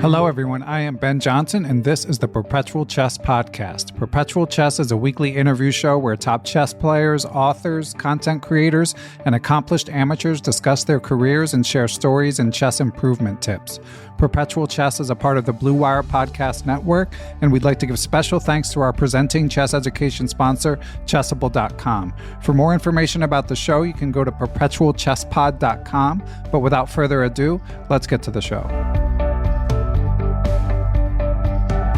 Hello, everyone. I am Ben Johnson, and this is the Perpetual Chess Podcast. Perpetual Chess is a weekly interview show where top chess players, authors, content creators, and accomplished amateurs discuss their careers and share stories and chess improvement tips. Perpetual Chess is a part of the Blue Wire Podcast Network, and we'd like to give special thanks to our presenting chess education sponsor, Chessable.com. For more information about the show, you can go to perpetualchesspod.com. But without further ado, let's get to the show.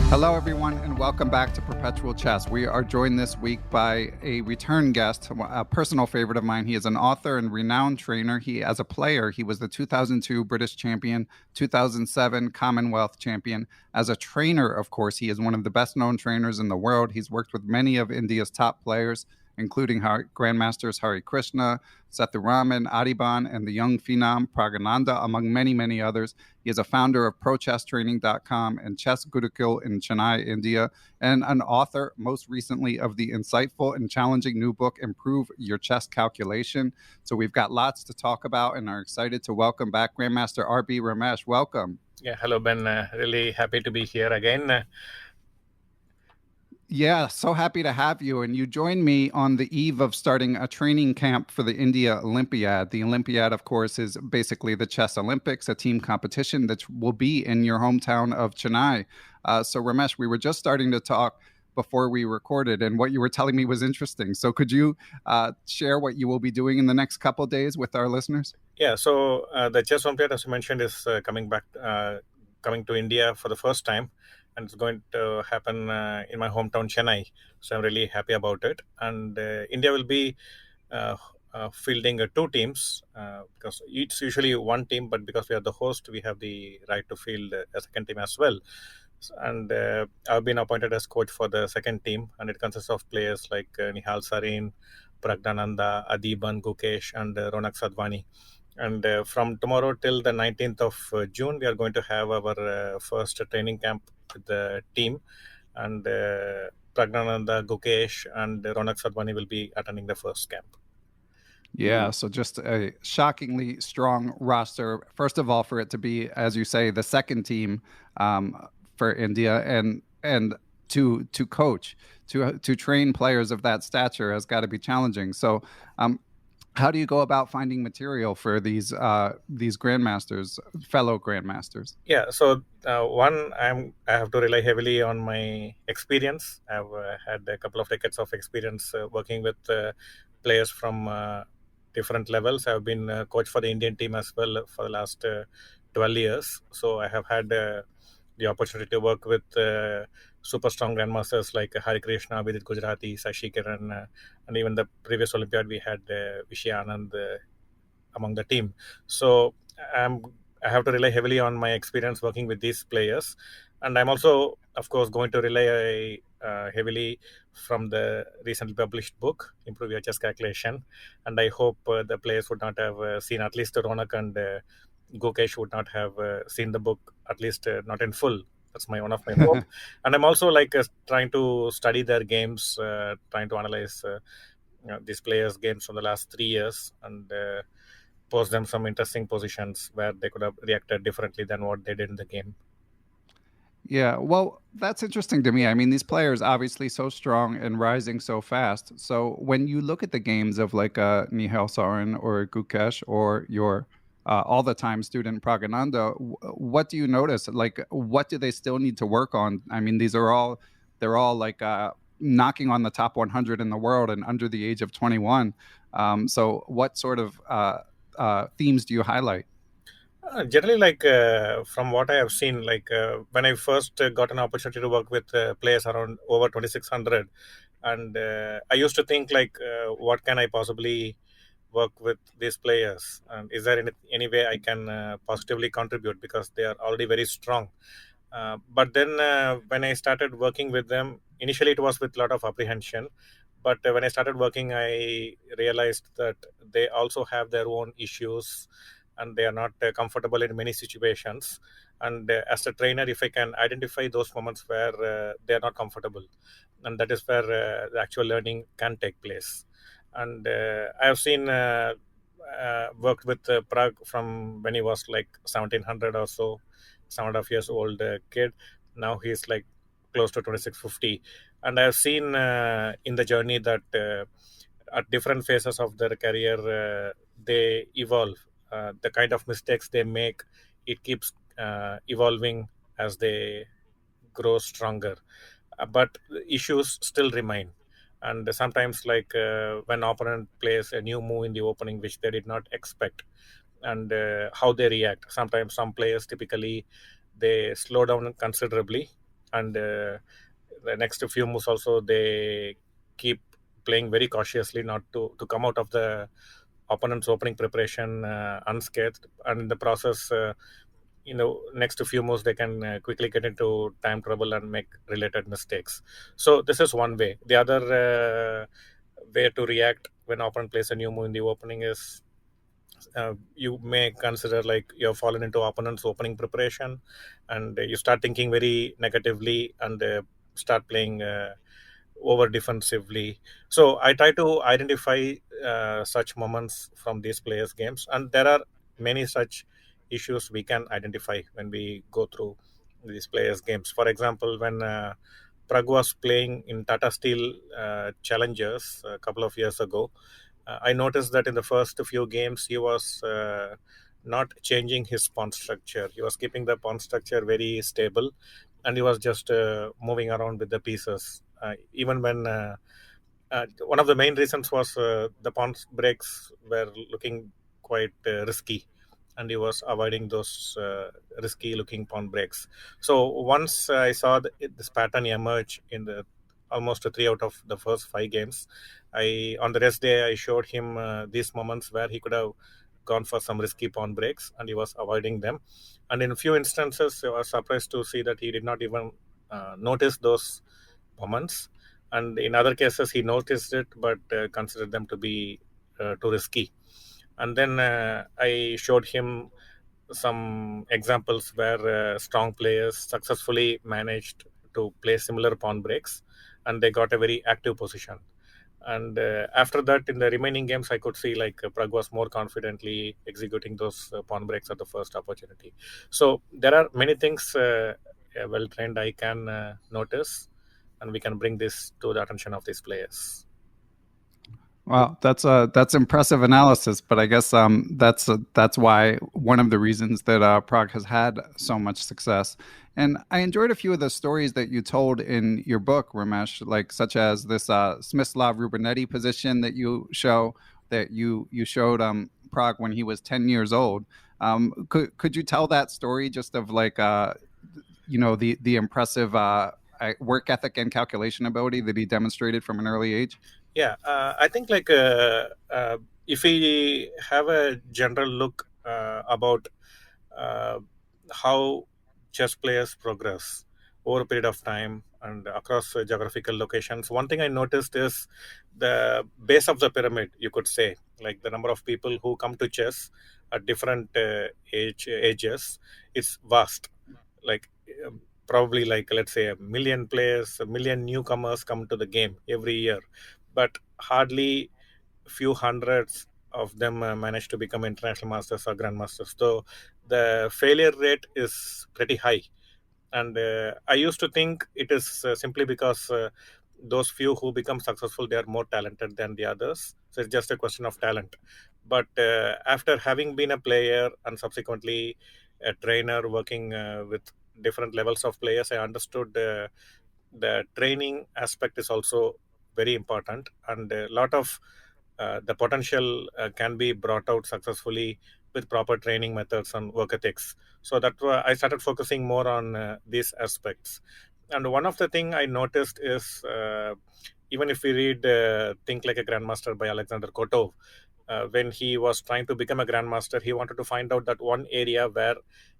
Hello, everyone, and welcome back to Perpetual Chess. We are joined this week by a return guest, a personal favorite of mine. He is an author and renowned trainer. As a player, he was the 2002 British champion, 2007 Commonwealth champion. As a trainer, of course, he is one of the best-known trainers in the world. He's worked with many of India's top players, including Grandmasters Harikrishna, Ramesh, Adhiban, and the young phenom Praggnanandhaa, among many, many others. He is a founder of ProChessTraining.com and Chess Gurukul in Chennai, India, and an author, most recently, of the insightful and challenging new book, Improve Your Chess Calculation. So we've got lots to talk about and are excited to welcome back Grandmaster R.B. Ramesh. Welcome. Yeah, hello, Ben. Really happy to be here again. Yeah, so happy to have you. And you joined me on the eve of starting a training camp for the India Olympiad. The Olympiad, of course, is basically the Chess Olympics, a team competition that will be in your hometown of Chennai. So Ramesh, we were just starting to talk before we recorded, and what you were telling me was interesting. So could you share what you will be doing in the next couple of days with our listeners? Yeah, so the Chess Olimpiad, as you mentioned, is coming to India for the first time. And it's going to happen in my hometown, Chennai. So I'm really happy about it. And India will be fielding two teams because it's usually one team, but because we are the host, we have the right to field a second team as well. And I've been appointed as coach for the second team, and it consists of players like Nihal Sarin, Praggnanandhaa, Adhiban, Gukesh, and Ronak Sadhwani. And from tomorrow till the 19th of June, we are going to have our first training camp with the team. And Praggnanandhaa, Gukesh, and Ronak Sadhwani will be attending the first camp. Yeah, so just a shockingly strong roster. First of all, for it to be, as you say, the second team for India, and to coach, to train players of that stature has got to be challenging. So how do you go about finding material for these grandmasters, fellow grandmasters? Yeah, so one, I have to rely heavily on my experience. I've had a couple of decades of experience working with players from different levels. I've been coach for the Indian team as well for the last 12 years. So I have had the opportunity to work with super strong grandmasters like Harikrishna, Vidit Gujirathi, Sashi Kiran, and even the previous Olympiad we had Anand among the team. So I have to rely heavily on my experience working with these players, and I'm also, of course, going to rely heavily from the recently published book, Improve Your Chess Calculation, and I hope the players would not have seen, at least Ronak and Gukesh would not have seen the book, at least not in full. That's one of my hope. And I'm also trying to study their games, trying to analyze these players' games from the last 3 years and pose them some interesting positions where they could have reacted differently than what they did in the game. Yeah, well, that's interesting to me. I mean, these players obviously so strong and rising so fast. So when you look at the games of like Nihal Sarin or Gukesh or your all-the-time student Praggnanandhaa, what do you notice? Like, what do they still need to work on? I mean, they're all like knocking on the top 100 in the world and under the age of 21. So what sort of themes do you highlight? Generally, from what I have seen, when I first got an opportunity to work with players around over 2600, and I used to think what can I possibly work with these players, and is there any way I can positively contribute, because they are already very strong. But then when I started working with them, initially it was with a lot of apprehension, but when I started working, I realized that they also have their own issues and they are not comfortable in many situations. And as a trainer, if I can identify those moments where they are not comfortable, and that is where the actual learning can take place. And I have seen worked with Prag from when he was like 1700 or so 7.5 years old kid. Now he's like close to 2650. And I've seen in the journey that at different phases of their career, they evolve. The kind of mistakes they make, it keeps evolving as they grow stronger. But issues still remain. And sometimes, like when opponent plays a new move in the opening which they did not expect, and how they react. Sometimes some players typically they slow down considerably, and the next few moves also they keep playing very cautiously, not to come out of the opponent's opening preparation unscathed, and in the process, next few moves they can quickly get into time trouble and make related mistakes. So this is one way. The other way to react when opponent plays a new move in the opening is you may consider like you've fallen into opponent's opening preparation, and you start thinking very negatively, and start playing over defensively. So I try to identify such moments from these players games, and there are many such issues we can identify when we go through these players games. For example, when Prag was playing in Tata Steel Challengers a couple of years ago, I noticed that in the first few games he was not changing his pawn structure. He was keeping the pawn structure very stable, and he was just moving around with the pieces. Even when one of the main reasons was the pawn breaks were looking quite risky, and he was avoiding those risky looking pawn breaks. So once I saw this pattern emerge in the almost 3 out of the first 5 games, I on the rest day I showed him these moments where he could have gone for some risky pawn breaks, and he was avoiding them. And in a few instances, I was surprised to see that he did not even notice those moments. And in other cases, he noticed it but considered them to be too risky. And then I showed him some examples where strong players successfully managed to play similar pawn breaks, and they got a very active position. And after that, in the remaining games, I could see like Prag was more confidently executing those pawn breaks at the first opportunity. So there are many things a well trained eye can notice, and we can bring this to the attention of these players. Wow, that's impressive analysis, but I guess that's why one of the reasons that Prague has had so much success. And I enjoyed a few of the stories that you told in your book, Ramesh, like such as this Smyslov Rubenetti position that you showed Prague when he was 10 years old. Could you tell that story just of like the impressive work ethic and calculation ability that he demonstrated from an early age? Yeah, I think like if we have a general look about uh, how chess players progress over a period of time and across geographical locations, one thing I noticed is the base of the pyramid, you could say, like the number of people who come to chess at different ages, it's vast. Like probably like let's say a million players, a million newcomers come to the game every year, but hardly few hundreds of them manage to become international masters or grandmasters. So the failure rate is pretty high, and I used to think it is simply because those few who become successful, they are more talented than the others, so it's just a question of talent. But after having been a player and subsequently a trainer working with different levels of players, I understood the training aspect is also very important, and a lot of the potential can be brought out successfully with proper training methods and work ethics. So that's why I started focusing more on these aspects. And one of the thing I noticed is even if we read Think Like a Grandmaster by Alexander Kotov, when he was trying to become a grandmaster, he wanted to find out that one area where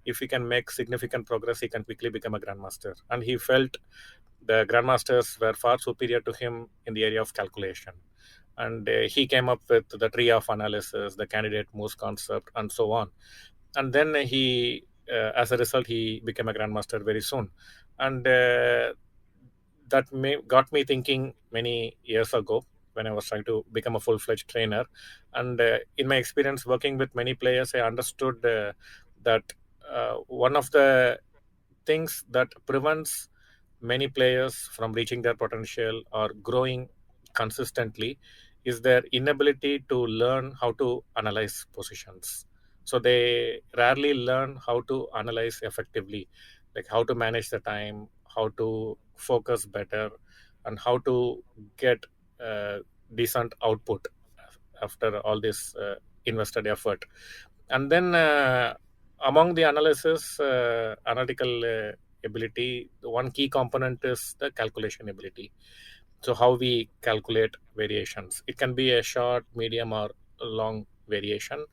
if he can make significant progress, he can quickly become a grandmaster. And he felt the grandmasters were far superior to him in the area of calculation. And he came up with the tree of analysis, the candidate moves concept, and so on. And then as a result, he became a grandmaster very soon. And got me thinking many years ago when I was trying to become a full-fledged trainer. And in my experience working with many players, I understood that one of the things that prevents many players from reaching their potential or growing consistently is their inability to learn how to analyze positions. So they rarely learn how to analyze effectively, like how to manage the time, how to focus better, and how to get uh, decent output after all this invested effort. And then among the analytical ability, the one key component is the calculation ability. So how we calculate variations, it can be a short, medium, or a long variation.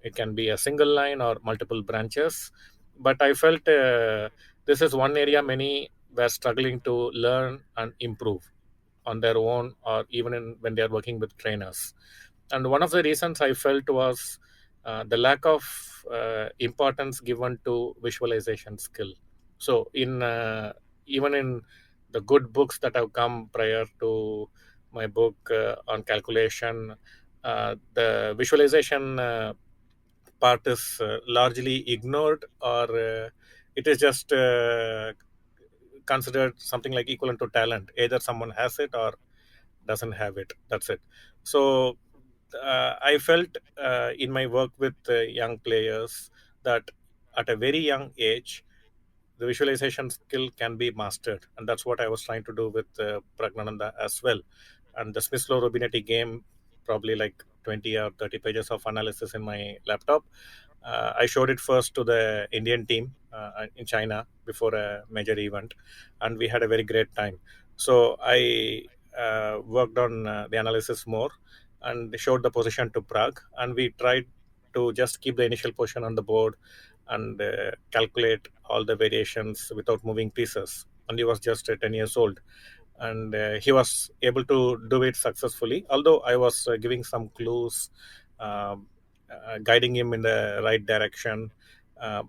It can be a single line or multiple branches. But I felt this is one area many were struggling to learn and improve on their own, or even when they are working with trainers. And one of the reasons I felt was the lack of importance given to visualization skill. So in even in the good books that have come prior to my book on calculation, the visualization part is largely ignored, or it is just considered something like equivalent to talent. Either someone has it or doesn't have it. That's it. So I felt in my work with young players that at a very young age, the visualization skill can be mastered, and that's what I was trying to do with Praggnanandhaa as well. And the Smith-Low Robinetti game, probably like 20 or 30 pages of analysis in my laptop. I showed it first to the Indian team in China before a major event, and we had a very great time. So I worked on the analysis more and showed the position to Prague, and we tried to just keep the initial position on the board and calculate all the variations without moving pieces. And he was just 10 years old, and he was able to do it successfully, although I was giving some clues, guiding him in the right direction.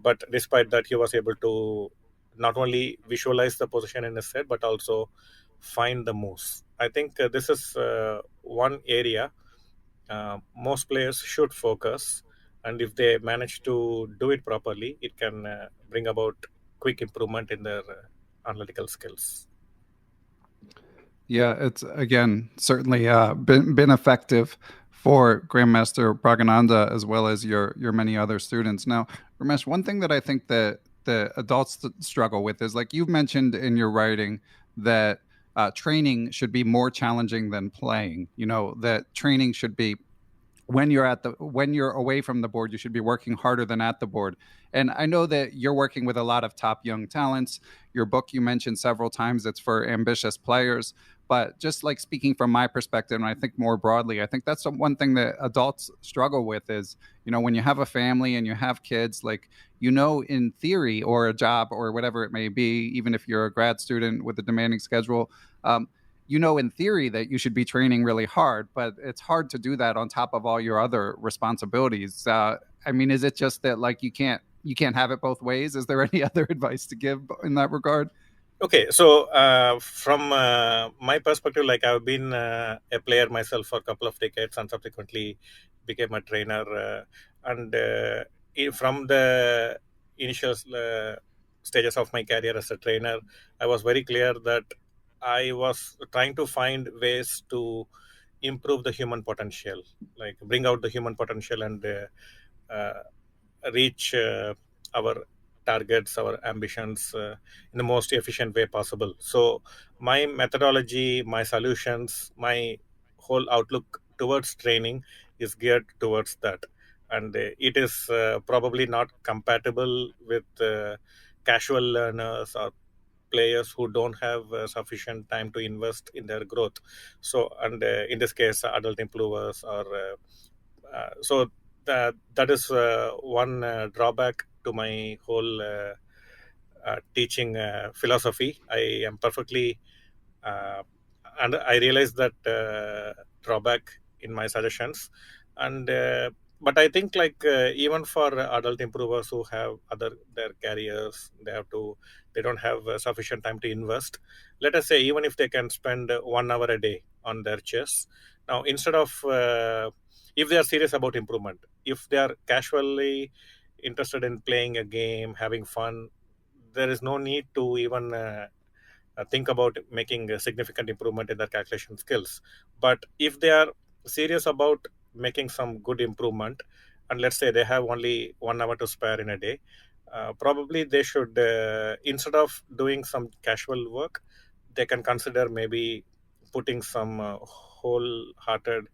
But despite that, he was able to not only visualize the position in his head but also find the moves. I think this is one area most players should focus, and if they manage to do it properly, it can bring about quick improvement in their analytical skills. Yeah, it's again certainly been effective for Grandmaster Praggnanandhaa as well as your many other students. Now, Ramesh, one thing that I think that the adults struggle with is, like you've mentioned in your writing, that training should be more challenging than playing. You know, that training should be when you're away from the board, you should be working harder than at the board. And I know that you're working with a lot of top young talents. Your book, you mentioned several times, it's for ambitious players. But just like speaking from my perspective, and I think more broadly, I think that's one thing that adults struggle with is, you know, when you have a family and you have kids, like, you know, in theory, or a job or whatever it may be, even if you're a grad student with a demanding schedule, you know, in theory, that you should be training really hard, but it's hard to do that on top of all your other responsibilities. I mean, is it just that, like, you can't have it both ways? Is there any other advice to give in that regard? Okay, so from my perspective, like I've been a player myself for a couple of decades and subsequently became a trainer. And from the initial stages of my career as a trainer, I was very clear that I was trying to find ways to improve the human potential, like bring out the human potential and reach our targets, our ambitions in the most efficient way possible. So, my methodology, my solutions, my whole outlook towards training is geared towards that. And it is probably not compatible with casual learners or players who don't have sufficient time to invest in their growth. So, and in this case, adult improvers or so that is one drawback to my whole teaching philosophy. I am perfectly and I realize that drawback in my suggestions, and but I think like even for adult improvers who have other their careers, they don't have sufficient time to invest. Let us say even if they can spend 1 hour a day on their chess, now instead of if they are serious about improvement, if they are casually interested in playing a game, having fun, there is no need to even think about making a significant improvement in their calculation skills. But if they are serious about making some good improvement, and let's say they have only 1 hour to spare in a day, probably they should, instead of doing some casual work, they can consider maybe putting some wholehearted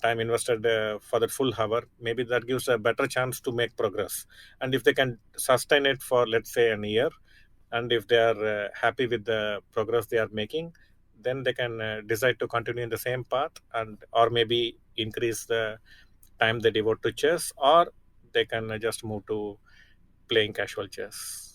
time invested for that full hour. Maybe that gives a better chance to make progress. And if they can sustain it for, let's say, an year, and if they are happy with the progress they are making, then they can decide to continue in the same path, and or maybe increase the time they devote to chess, or they can just move to playing casual chess.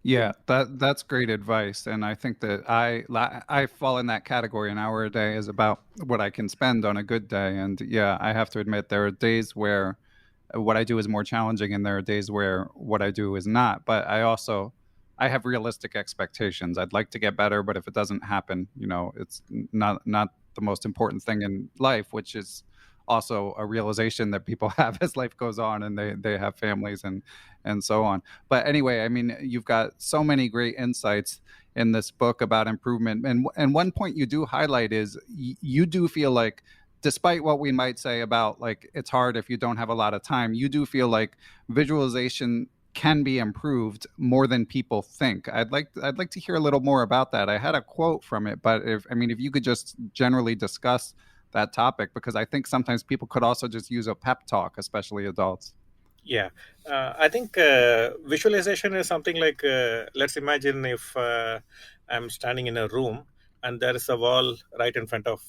Yeah, that's great advice, and I think that I fall in that category. An hour a day is about what I can spend on a good day, and yeah, I have to admit there are days where what I do is more challenging, and there are days where what I do is not. But I have realistic expectations. I'd like to get better, but if it doesn't happen, it's not the most important thing in life, which is also a realization that people have as life goes on and they have families and so on. But anyway, I mean, you've got so many great insights in this book about improvement, and one point you do highlight is you do feel like, despite what we might say about like it's hard if you don't have a lot of time, you do feel like visualization can be improved more than people think. I'd like to hear a little more about that. I had a quote from it, but if you could just generally discuss that topic, because I think sometimes people could also just use a pep talk, especially adults. Yeah, I think visualization is something like, let's imagine if I'm standing in a room and there is a wall right in front of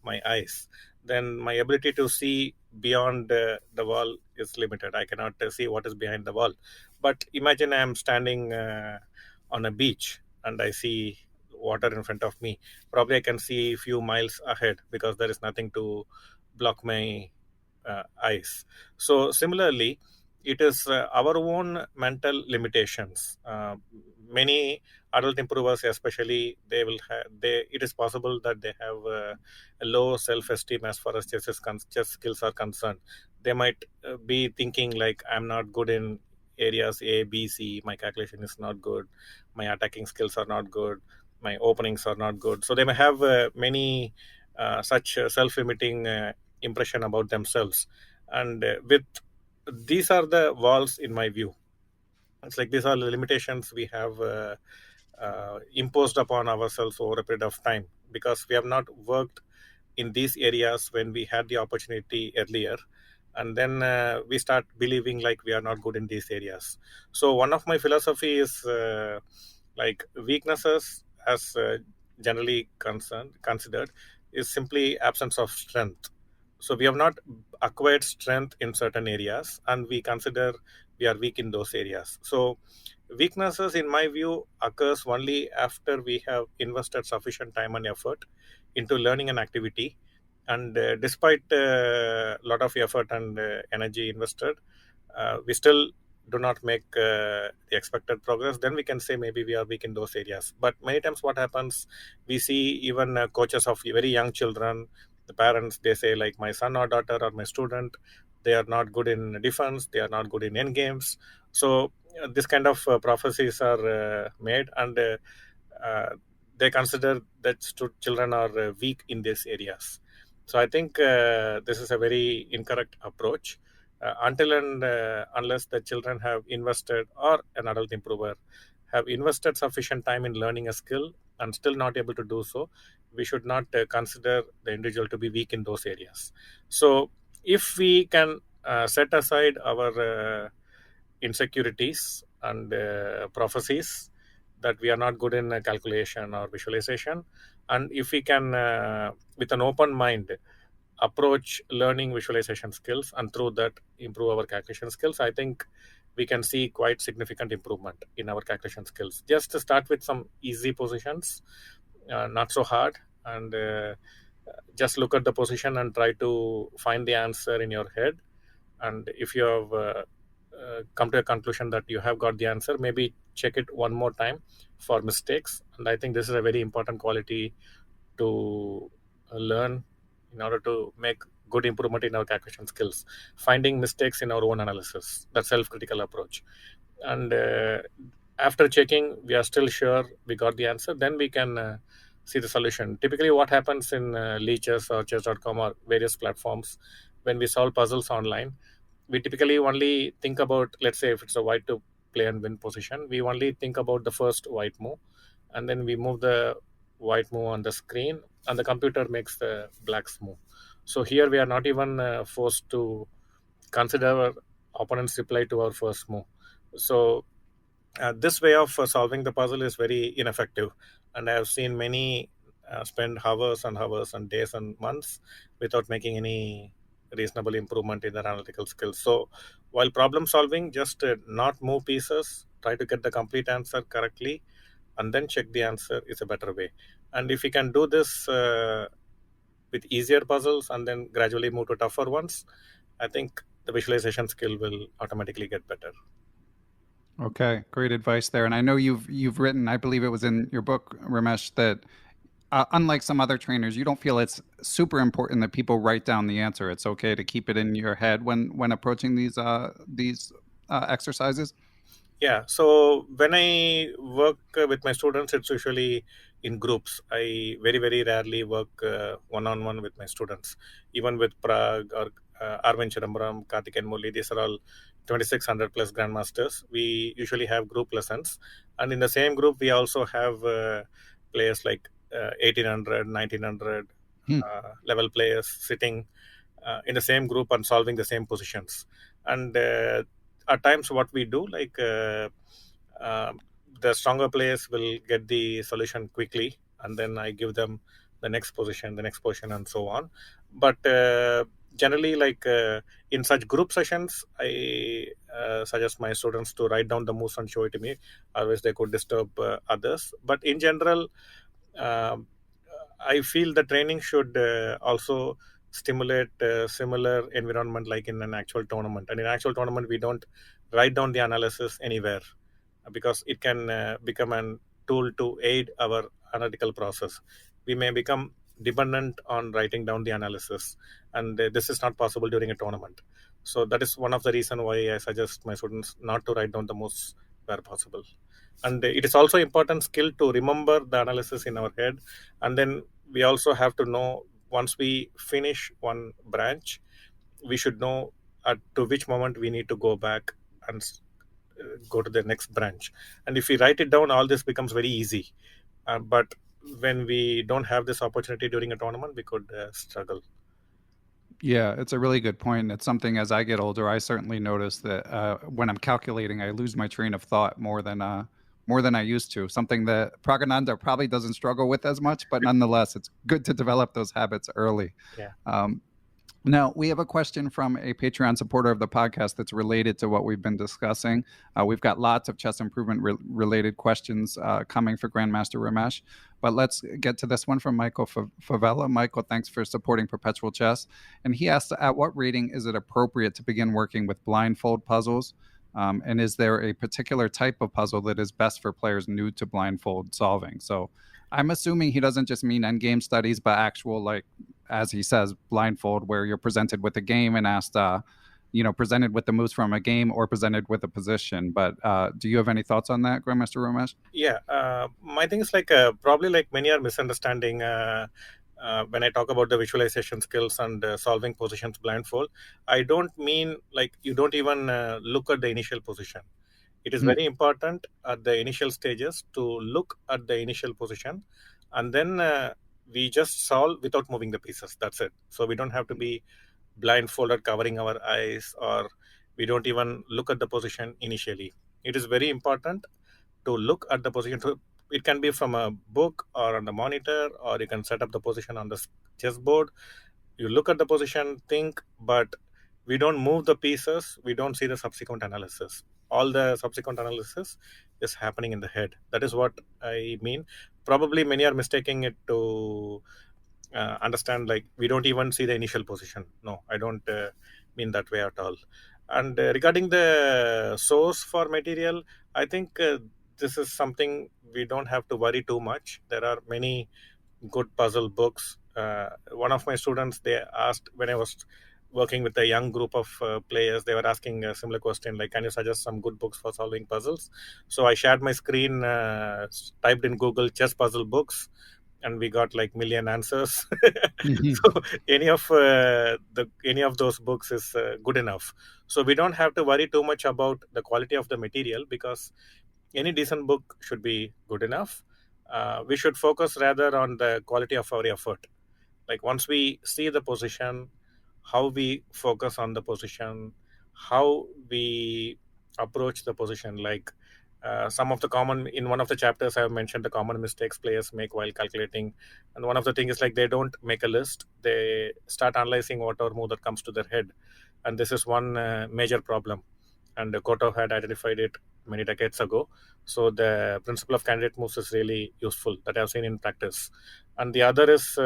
my eyes, then my ability to see beyond the wall is limited. I cannot see what is behind the wall. But imagine I'm standing on a beach and I see water in front of me. Probably I can see a few miles ahead because there is nothing to block my eyes. So similarly, it is our own mental limitations. Many adult improvers, especially, they will have they. It is possible that they have a low self-esteem as far as chess skills are concerned. They might be thinking like, I'm not good in areas A, B, C. My calculation is not good. My attacking skills are not good. My openings are not good. So they may have many such self-limiting impression about themselves, and with these are the walls in my view. It's like these are the limitations we have imposed upon ourselves over a period of time, because we have not worked in these areas when we had the opportunity earlier, and then we start believing like we are not good in these areas. So one of my philosophy is like weaknesses, as generally considered, is simply absence of strength. So we have not acquired strength in certain areas, and we consider we are weak in those areas. So weaknesses, in my view, occurs only after we have invested sufficient time and effort into learning an activity, and despite a lot of effort and energy invested, we still do not make the expected progress. Then we can say maybe we are weak in those areas. But many times what happens, we see even coaches of very young children, the parents, they say like, my son or daughter or my student, they are not good in defense, they are not good in end games. So this kind of prophecies are made, and uh, they consider that children are weak in these areas. So I think this is a very incorrect approach. Until and unless the children have invested, or an adult improver have invested sufficient time in learning a skill and still not able to do so, we should not consider the individual to be weak in those areas. So if we can set aside our insecurities and prophecies that we are not good in calculation or visualization, and if we can, with an open mind, approach learning visualization skills, and through that improve our calculation skills, I think we can see quite significant improvement in our calculation skills. Just to start with some easy positions, not so hard, and just look at the position and try to find the answer in your head. And if you have come to a conclusion that you have got the answer, maybe check it one more time for mistakes. And I think this is a very important quality to learn in order to make good improvement in our calculation skills, finding mistakes in our own analysis, that self-critical approach. And after checking, we are still sure we got the answer, then we can see the solution. Typically, what happens in Chess or chess.com or various platforms, when we solve puzzles online, we typically only think about, let's say, if it's a white to play and win position, we only think about the first white move, and then we move the white move on the screen, and the computer makes the black's move. So here we are not even forced to consider our opponent's reply to our first move. So this way of solving the puzzle is very ineffective, and I have seen many spend hours and hours and days and months without making any reasonable improvement in their analytical skills. So while problem solving, just not move pieces, try to get the complete answer correctly, and then check the answer is a better way. And if you can do this with easier puzzles and then gradually move to tougher ones, I think the visualization skill will automatically get better. Okay, great advice there. And I know you've written, I believe it was in your book, Ramesh, that unlike some other trainers, you don't feel it's super important that people write down the answer. It's okay to keep it in your head when approaching these exercises. Yeah, so when I work with my students, it's usually in groups. I very, very rarely work one-on-one with my students. Even with Prague or Arvind Chidambaram, Karthik and Murli, these are all 2600 plus grandmasters. We usually have group lessons. And in the same group, we also have players like 1800, 1900 level players sitting in the same group and solving the same positions. And at times what we do, like the stronger players will get the solution quickly, and then I give them the next position and so on. But generally, like in such group sessions, I suggest my students to write down the moves and show it to me, otherwise they could disturb others. But in general, um, I feel the training should also stimulate similar environment like in an actual tournament. And in actual tournament, we don't write down the analysis anywhere because it can become a tool to aid our analytical process. We may become dependent on writing down the analysis, and this is not possible during a tournament. So that is one of the reason why I suggest my students not to write down the moves where possible. And it is also important skill to remember the analysis in our head, and then we also have to know, once we finish one branch, we should know at to which moment we need to go back and go to the next branch. And if we write it down, all this becomes very easy. But when we don't have this opportunity during a tournament, we could struggle. Yeah, it's a really good point. It's something as I get older, I certainly notice that when I'm calculating, I lose my train of thought more than I used to. Something that Praggnanandhaa probably doesn't struggle with as much, but nonetheless, it's good to develop those habits early. Yeah. Now, we have a question from a Patreon supporter of the podcast that's related to what we've been discussing. We've got lots of chess improvement related questions coming for Grandmaster Ramesh, but let's get to this one from Michael Favela. Michael, thanks for supporting Perpetual Chess. And he asked, at what rating is it appropriate to begin working with blindfold puzzles? And is there a particular type of puzzle that is best for players new to blindfold solving? So I'm assuming he doesn't just mean endgame studies, but actual, like, as he says, blindfold, where you're presented with a game and asked, presented with the moves from a game or presented with a position. But do you have any thoughts on that, Grandmaster Ramesh? Yeah, my thing is like probably like many are misunderstanding when I talk about the visualization skills and solving positions blindfold. I don't mean like you don't even look at the initial position. It is very important at the initial stages to look at the initial position, and then we just solve without moving the pieces. That's it. So we don't have to be blindfolded, covering our eyes, or we don't even look at the position initially. It is very important to look at the position. It can be from a book or on the monitor, or you can set up the position on the chessboard. You look at the position, think, but we don't move the pieces. We don't see the subsequent analysis. All the subsequent analysis is happening in the head. That is what I mean. Probably many are mistaking it to understand like we don't even see the initial position. No, I don't mean that way at all. And regarding the source for material, I think this is something we don't have to worry too much. There are many good puzzle books One of my students, they asked when I was working with a young group of players, they were asking a similar question like, can you suggest some good books for solving puzzles? So I shared my screen, typed in Google chess puzzle books, and we got like million answers. So any of those books is good enough. So we don't have to worry too much about the quality of the material, because any decent book should be good enough. We should focus rather on the quality of our effort. Like once we see the position, how we focus on the position, how we approach the position. Like some of the common, in one of the chapters I have mentioned the common mistakes players make while calculating, and one of the things is like they don't make a list, they start analyzing whatever move that comes to their head, and this is one major problem, and Koto had identified it many decades ago. So the principle of candidate moves is really useful that I've seen in practice. And the other is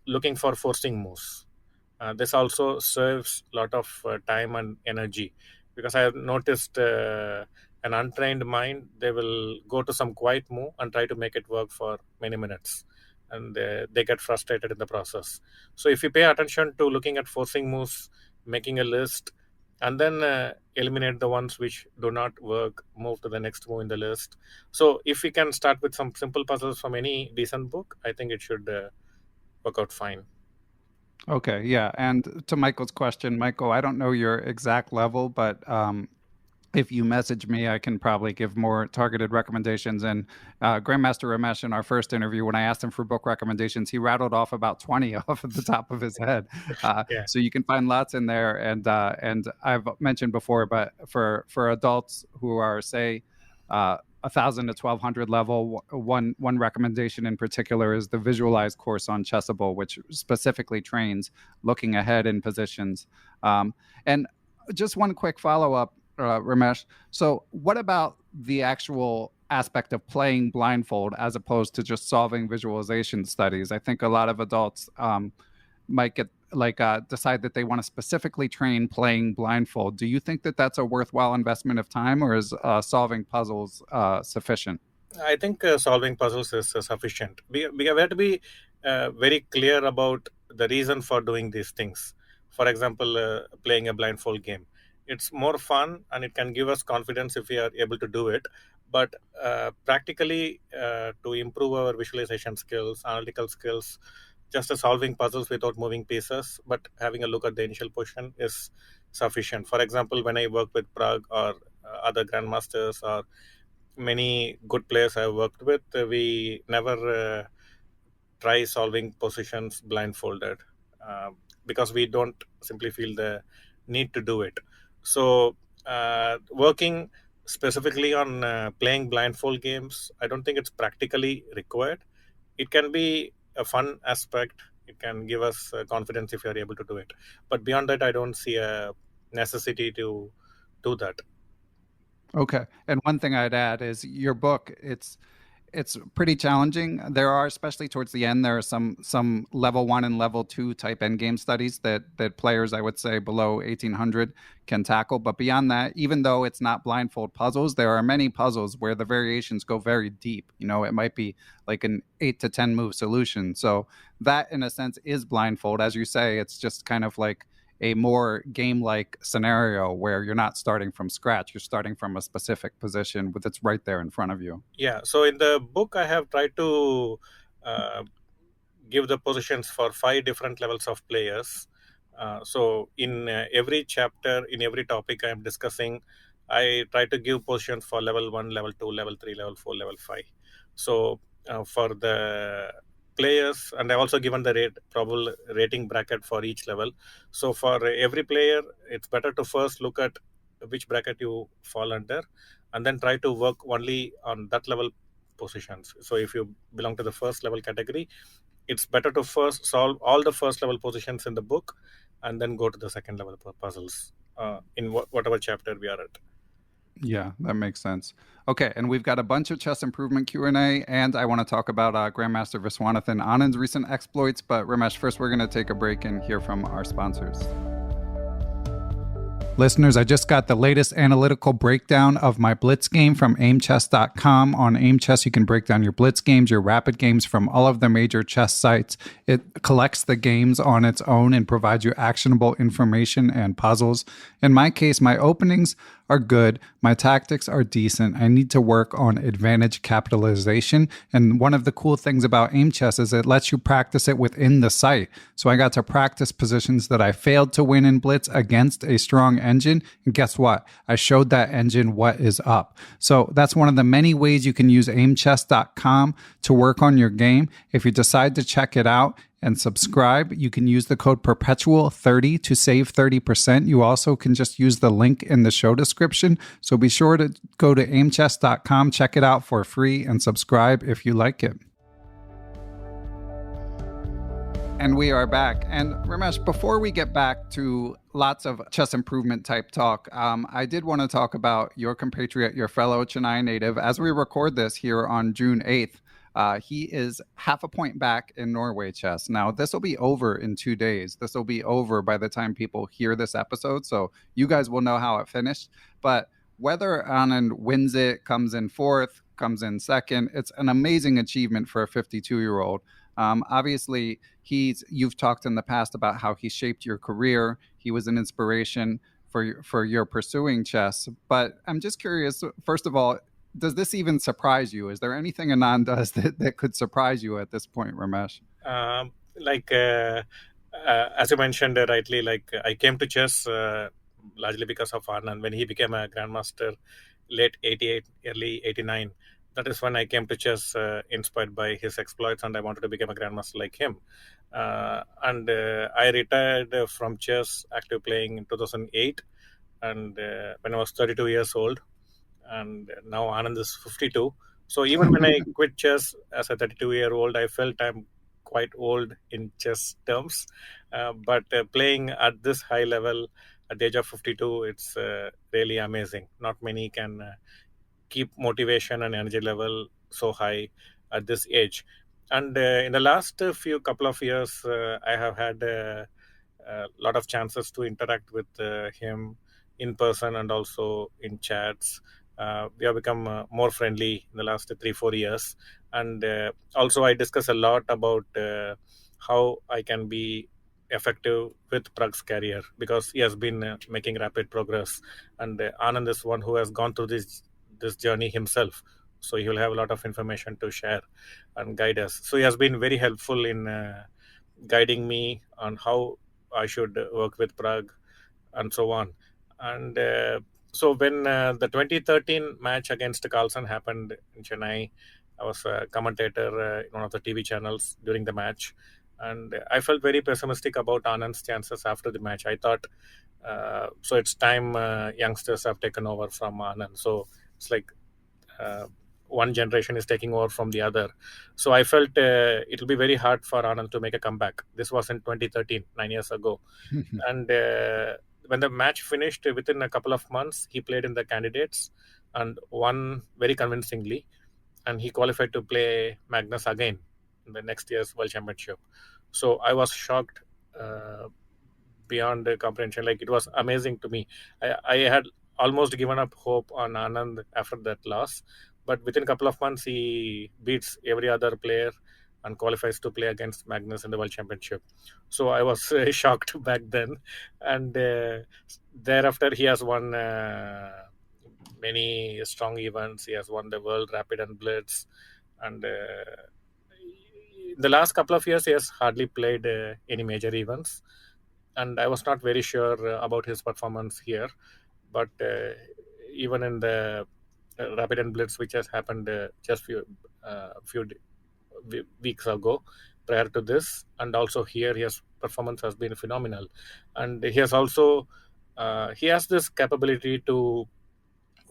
looking for forcing moves. This also saves a lot of time and energy, because I have noticed an untrained mind, they will go to some quiet move and try to make it work for many minutes, and they get frustrated in the process. So if you pay attention to looking at forcing moves, making a list, and then eliminate the ones which do not work, move to the next move in the list. So if we can start with some simple puzzles from any decent book, I think it should work out fine. Okay, yeah. And to Michael's question, Michael, I don't know your exact level, but if you message me, I can probably give more targeted recommendations. And Grandmaster Ramesh, in our first interview, when I asked him for book recommendations, he rattled off about 20 off of the top of his head. Yeah. So you can find lots in there. And I've mentioned before, but for adults who are, say, 1,000 to 1,200 level, one recommendation in particular is the Visualize course on Chessable, which specifically trains looking ahead in positions. And just one quick follow-up, Ramesh. So what about the actual aspect of playing blindfold as opposed to just solving visualization studies? I think a lot of adults might get decide that they want to specifically train playing blindfold. Do you think that that's a worthwhile investment of time, or is solving puzzles sufficient? I think solving puzzles is sufficient. We have to be very clear about the reason for doing these things. For example, playing a blindfold game. It's more fun and it can give us confidence if we are able to do it. But practically, to improve our visualization skills, analytical skills, just solving puzzles without moving pieces, but having a look at the initial position is sufficient. For example, when I work with Prague or other grandmasters or many good players I've worked with, we never try solving positions blindfolded, because we don't simply feel the need to do it. So, working specifically on playing blindfold games, I don't think it's practically required. It can be a fun aspect. It can give us confidence if you are able to do it. But beyond that, I don't see a necessity to do that. Okay. And one thing I'd add is your book, it's pretty challenging. There are, especially towards the end, there are some level 1 and level 2 type endgame studies that players, I would say, below 1800 can tackle. But beyond that, even though it's not blindfold puzzles, there are many puzzles where the variations go very deep. You know, it might be like an 8 to 10 move solution. So that, in a sense, is blindfold. As you say, it's just kind of like a more game-like scenario where you're not starting from scratch. You're starting from a specific position that's right there in front of you. Yeah. So in the book, I have tried to give the positions for 5 different levels of players. So in every chapter, in every topic I am discussing, I try to give positions for level 1, level 2, level 3, level 4, level 5. So for the players, and I've also given the probable rating bracket for each level. So for every player, it's better to first look at which bracket you fall under, and then try to work only on that level positions. So if you belong to the first level category, it's better to first solve all the first level positions in the book, and then go to the second level puzzles in whatever chapter we are at. Yeah, that makes sense. Okay, and we've got a bunch of chess improvement Q&A, and I want to talk about Grandmaster Viswanathan Anand's recent exploits. But Ramesh, first we're going to take a break and hear from our sponsors. Listeners, I just got the latest analytical breakdown of my Blitz game from Aimchess.com. On Aimchess, you can break down your Blitz games, your rapid games from all of the major chess sites. It collects the games on its own and provides you actionable information and puzzles. In my case, my openings are good. My tactics are decent. I need to work on advantage capitalization. And one of the cool things about Aimchess is it lets you practice it within the site. So I got to practice positions that I failed to win in Blitz against a strong engine. And guess what? I showed that engine what is up. So that's one of the many ways you can use aimchess.com to work on your game. If you decide to check it out and subscribe, you can use the code Perpetual30 to save 30%. You also can just use the link in the show description. So be sure to go to aimchess.com, check it out for free, and subscribe if you like it. And we are back. And Ramesh, before we get back to lots of chess improvement type talk, I did want to talk about your compatriot, your fellow Chennai native. As we record this here on June 8th, he is half a point back in Norway Chess. Now, this will be over in 2 days. This will be over by the time people hear this episode. So you guys will know how it finished. But whether Anand wins it, comes in fourth, comes in second, it's an amazing achievement for a 52-year-old. Obviously, you've talked in the past about how he shaped your career. He was an inspiration for your pursuing chess. But I'm just curious, first of all, does this even surprise you? Is there anything Anand does that could surprise you at this point, Ramesh? As you mentioned rightly, I came to chess largely because of Anand. When he became a grandmaster late 88, early 89, that is when I came to chess inspired by his exploits, and I wanted to become a grandmaster like him. I retired from chess, active playing in 2008, and when I was 32 years old. And now Anand is 52. So even when I quit chess as a 32-year-old, I felt I'm quite old in chess terms. But playing at this high level at the age of 52, it's really amazing. Not many can keep motivation and energy level so high at this age. And in the last couple of years, I have had a lot of chances to interact with him in person and also in chats. We have become more friendly in the last 3-4 years. And also I discuss a lot about how I can be effective with Prag's career, because he has been making rapid progress. And Anand is one who has gone through this journey himself. So he will have a lot of information to share and guide us. So he has been very helpful in guiding me on how I should work with Prag and so on. And so when the 2013 match against Carlsen happened in Chennai, I was a commentator in one of the TV channels during the match. And I felt very pessimistic about Anand's chances after the match. I thought, so it's time youngsters have taken over from Anand. So it's like one generation is taking over from the other. So I felt it'll be very hard for Anand to make a comeback. This was in 2013, 9 years ago. And when the match finished, within a couple of months, he played in the candidates and won very convincingly. And he qualified to play Magnus again in the next year's World Championship. So I was shocked beyond comprehension. Like, it was amazing to me. I had almost given up hope on Anand after that loss. But within a couple of months, he beats every other player and qualifies to play against Magnus in the World Championship. So I was shocked back then. And thereafter, he has won many strong events. He has won the World Rapid and Blitz. And the last couple of years, he has hardly played any major events. And I was not very sure about his performance here. But even in the Rapid and Blitz, which has happened just few weeks ago prior to this, and also here, his performance has been phenomenal. And he has also he has this capability to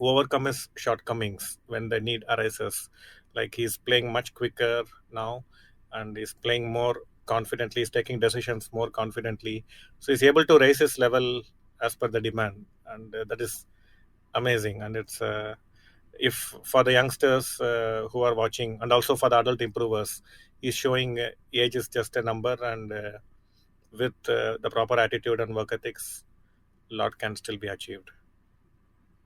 overcome his shortcomings when the need arises. Like, he's playing much quicker now, and he's playing more confidently. He's taking decisions more confidently. So he's able to raise his level as per the demand, and that is amazing. And it's if for the youngsters who are watching, and also for the adult improvers, he's showing age is just a number, and with the proper attitude and work ethics, a lot can still be achieved.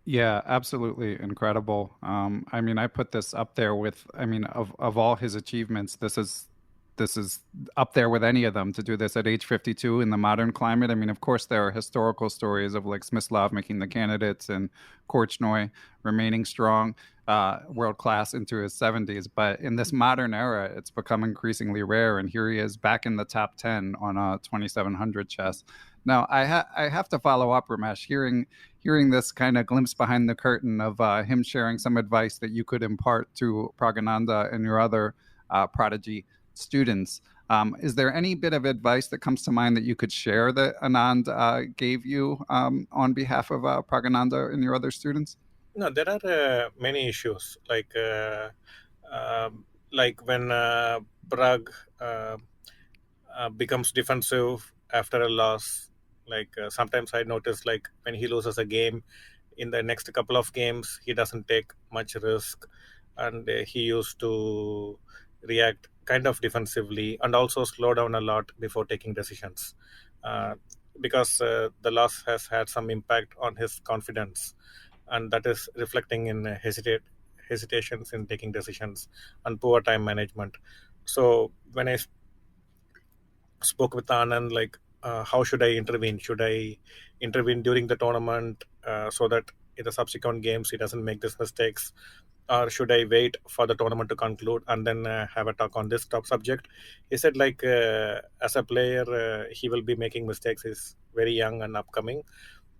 Yeah, absolutely incredible. I mean, I put this up there with, I mean, of all his achievements, this is up there with any of them to do this at age 52 in the modern climate. I mean, of course, there are historical stories of like Smyslov making the candidates and Korchnoi remaining strong, world class into his 70s. But in this modern era, it's become increasingly rare. And here he is back in the top 10 on 2700 chess. Now, I have to follow up, Ramesh, hearing this kind of glimpse behind the curtain of him sharing some advice that you could impart to Praggnanandhaa and your other prodigy students. Is there any bit of advice that comes to mind that you could share that Anand gave you on behalf of Praggnanandhaa and your other students? No, there are many issues like when Prague becomes defensive after a loss. Sometimes I notice like when he loses a game, in the next couple of games he doesn't take much risk, and he used to react kind of defensively and also slow down a lot before taking decisions, uh, because the loss has had some impact on his confidence, and that is reflecting in hesitations in taking decisions and poor time management. So when I spoke with Anand, like, how should I intervene? Should I intervene during the tournament so that in the subsequent games he doesn't make these mistakes? Or should I wait for the tournament to conclude and then have a talk on this top subject? He said, like, as a player, he will be making mistakes. He's very young and upcoming.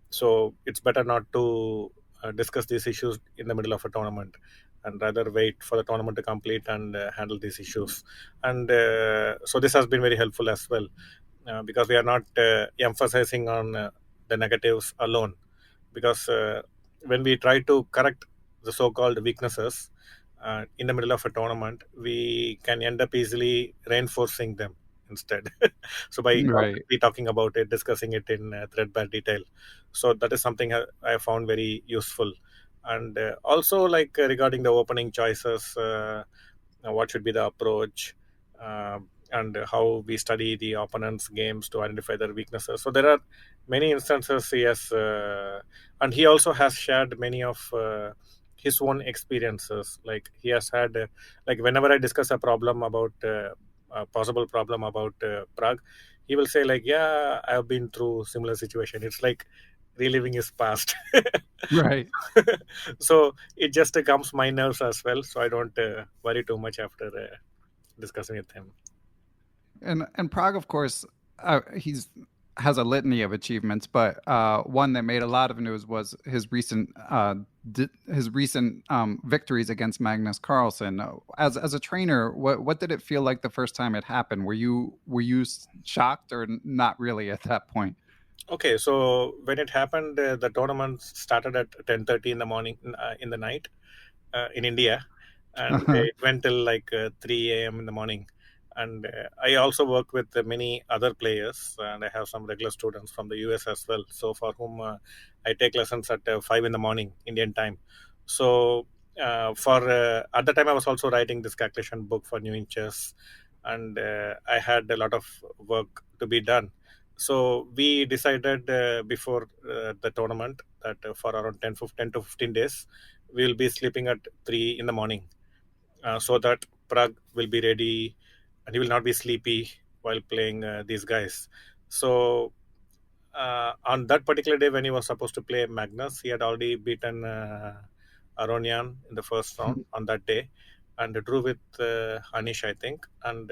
So it's better not to discuss these issues in the middle of a tournament, and rather wait for the tournament to complete and handle these issues. And so this has been very helpful as well, because we are not emphasizing on the negatives alone, because when we try to correct the so-called weaknesses in the middle of a tournament, we can end up easily reinforcing them instead. So by Right. constantly talking about it, discussing it in threadbare detail, so that is something I found very useful. And also, like, regarding the opening choices, what should be the approach, and how we study the opponent's games to identify their weaknesses. So there are many instances he has, and he also has shared many of his own experiences. Like, he has had, like, whenever I discuss a problem about a possible problem about Prague, he will say, like, yeah, I've been through similar situation. It's like reliving his past. Right. So it just calms my nerves as well, so I don't worry too much after discussing with him. And Prague, of course, he's has a litany of achievements, but one that made a lot of news was his recent victories against Magnus Carlsen. As a trainer, what did it feel like the first time it happened? Were you shocked or not really at that point? Okay, so when it happened, the tournament started at 10:30 in the morning, in the night, in India, and it went till like 3 a.m. in the morning. And I also work with many other players, and I have some regular students from the US as well. So for whom I take lessons at 5 in the morning Indian time. So for at the time I was also writing this calculation book for New Chess, and I had a lot of work to be done. So we decided before the tournament that for around 10 to 15 days we will be sleeping at 3 in the morning, so that Prague will be ready and he will not be sleepy while playing these guys. So on that particular day when he was supposed to play Magnus, he had already beaten Aronian in the first round on that day, and drew with Anish, I think. And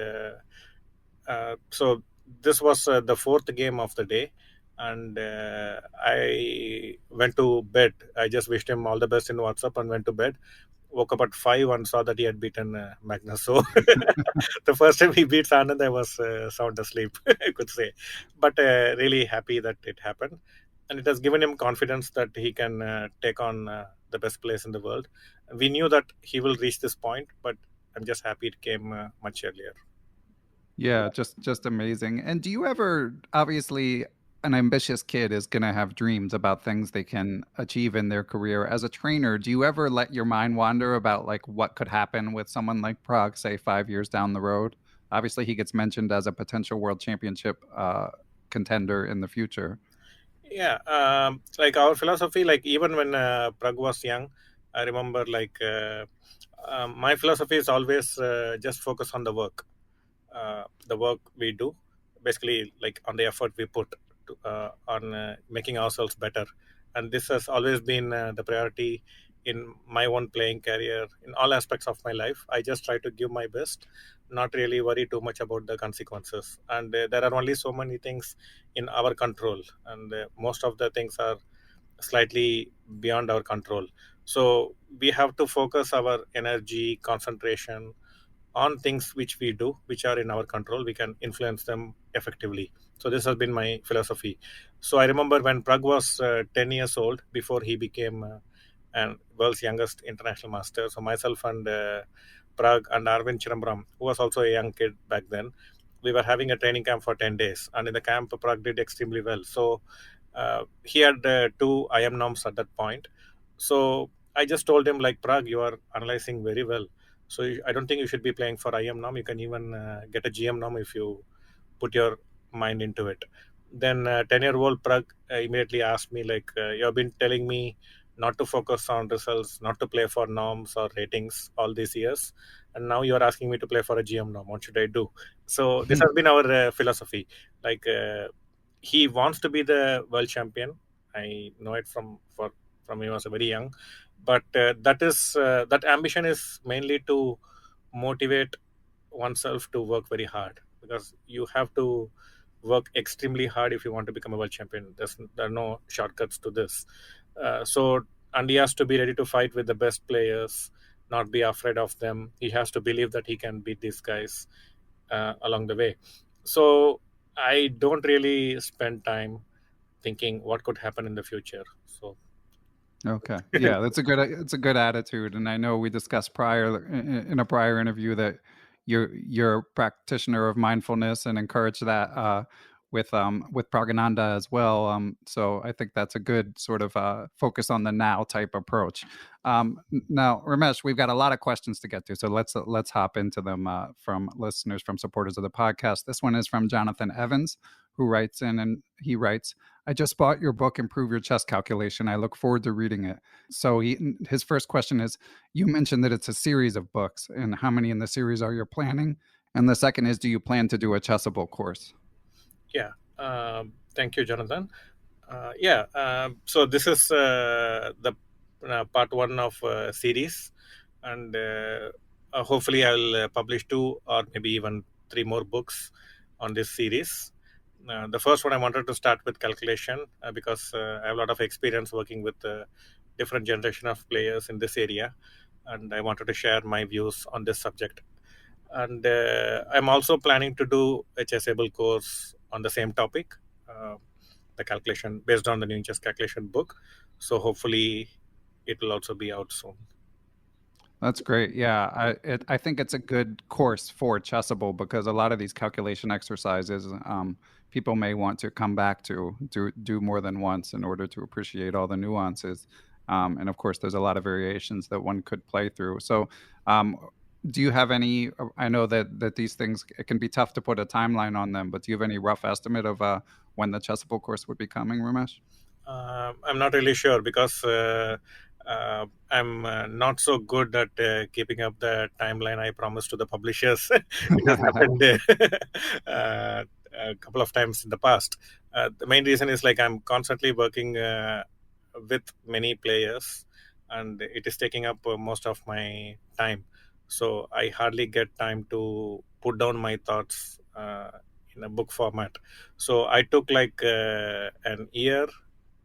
so this was the fourth game of the day, and I went to bed. I just wished him all the best in WhatsApp and went to bed. Woke up at 5 and saw that he had beaten Magnus. So the first time he beats Anand, I was sound asleep, I could say. But really happy that it happened. And it has given him confidence that he can take on the best players in the world. We knew that he will reach this point, but I'm just happy it came much earlier. Yeah, just amazing. And do you ever, obviously, an ambitious kid is going to have dreams about things they can achieve in their career. As a trainer, do you ever let your mind wander about like what could happen with someone like Prague, say 5 years down the road? Obviously, he gets mentioned as a potential world championship contender in the future. Yeah, like our philosophy, like even when Prag was young, I remember like my philosophy is always just focus on the work we do, basically like on the effort we put on making ourselves better. And this has always been the priority in my own playing career in all aspects of my life. I just try to give my best, not really worry too much about the consequences. And there are only so many things in our control, and most of the things are slightly beyond our control. So we have to focus our energy, concentration on things which we do, which are in our control. We can influence them effectively. So this has been my philosophy. So I remember when Prag was 10 years old, before he became and world's youngest international master. So myself and Prag and Arvind Chidambaram, who was also a young kid back then, we were having a training camp for 10 days. And in the camp, Prag did extremely well. So he had two IM norms at that point. So I just told him, like, Prag, you are analyzing very well. So I don't think you should be playing for IM norm. You can even get a GM norm if you put your mind into it. Then 10-year-old Prag immediately asked me, like, you have been telling me not to focus on results, not to play for norms or ratings all these years, and now you are asking me to play for a GM norm. What should I do? So this has been our philosophy. Like he wants to be the world champion. I know it from he was very young, but that ambition is mainly to motivate oneself to work very hard, because you have to work extremely hard if you want to become a world champion. There are no shortcuts to this. So, and he has to be ready to fight with the best players, not be afraid of them. He has to believe that he can beat these guys along the way. So I don't really spend time thinking what could happen in the future. So Okay. Yeah, that's it's a good attitude, and I know we discussed prior in a prior interview that you're a practitioner of mindfulness and encourage that with Praggnanandhaa as well. So I think that's a good sort of focus on the now type approach. Now, Ramesh, we've got a lot of questions to get to, so let's hop into them from listeners, from supporters of the podcast. This one is from Jonathan Evans, who writes in, and he writes, I just bought your book, Improve Your Chess Calculation. I look forward to reading it. So his first question is, you mentioned that it's a series of books, and how many in the series are you planning? And the second is, do you plan to do a Chessable course? yeah, thank you, Jonathan. Yeah, so this is the part one of series, and hopefully I'll publish two or maybe even three more books on this series. The first one I wanted to start with calculation because I have a lot of experience working with different generation of players in this area, and I wanted to share my views on this subject. And I'm also planning to do a Chessable course on the same topic, uh, the calculation based on the new chess calculation book. So hopefully it will also be out soon. That's great. Yeah, I think it's a good course for Chessable because a lot of these calculation exercises, people may want to come back to do more than once in order to appreciate all the nuances. And of course, there's a lot of variations that one could play through. So, um, do you have any? I know that these things, it can be tough to put a timeline on them, but do you have any rough estimate of when the Chessable course would be coming, Ramesh? I'm not really sure because I'm not so good at keeping up the timeline I promised to the publishers. It has happened a couple of times in the past. The main reason is like I'm constantly working with many players, and it is taking up most of my time. So I hardly get time to put down my thoughts in a book format. So I took like an year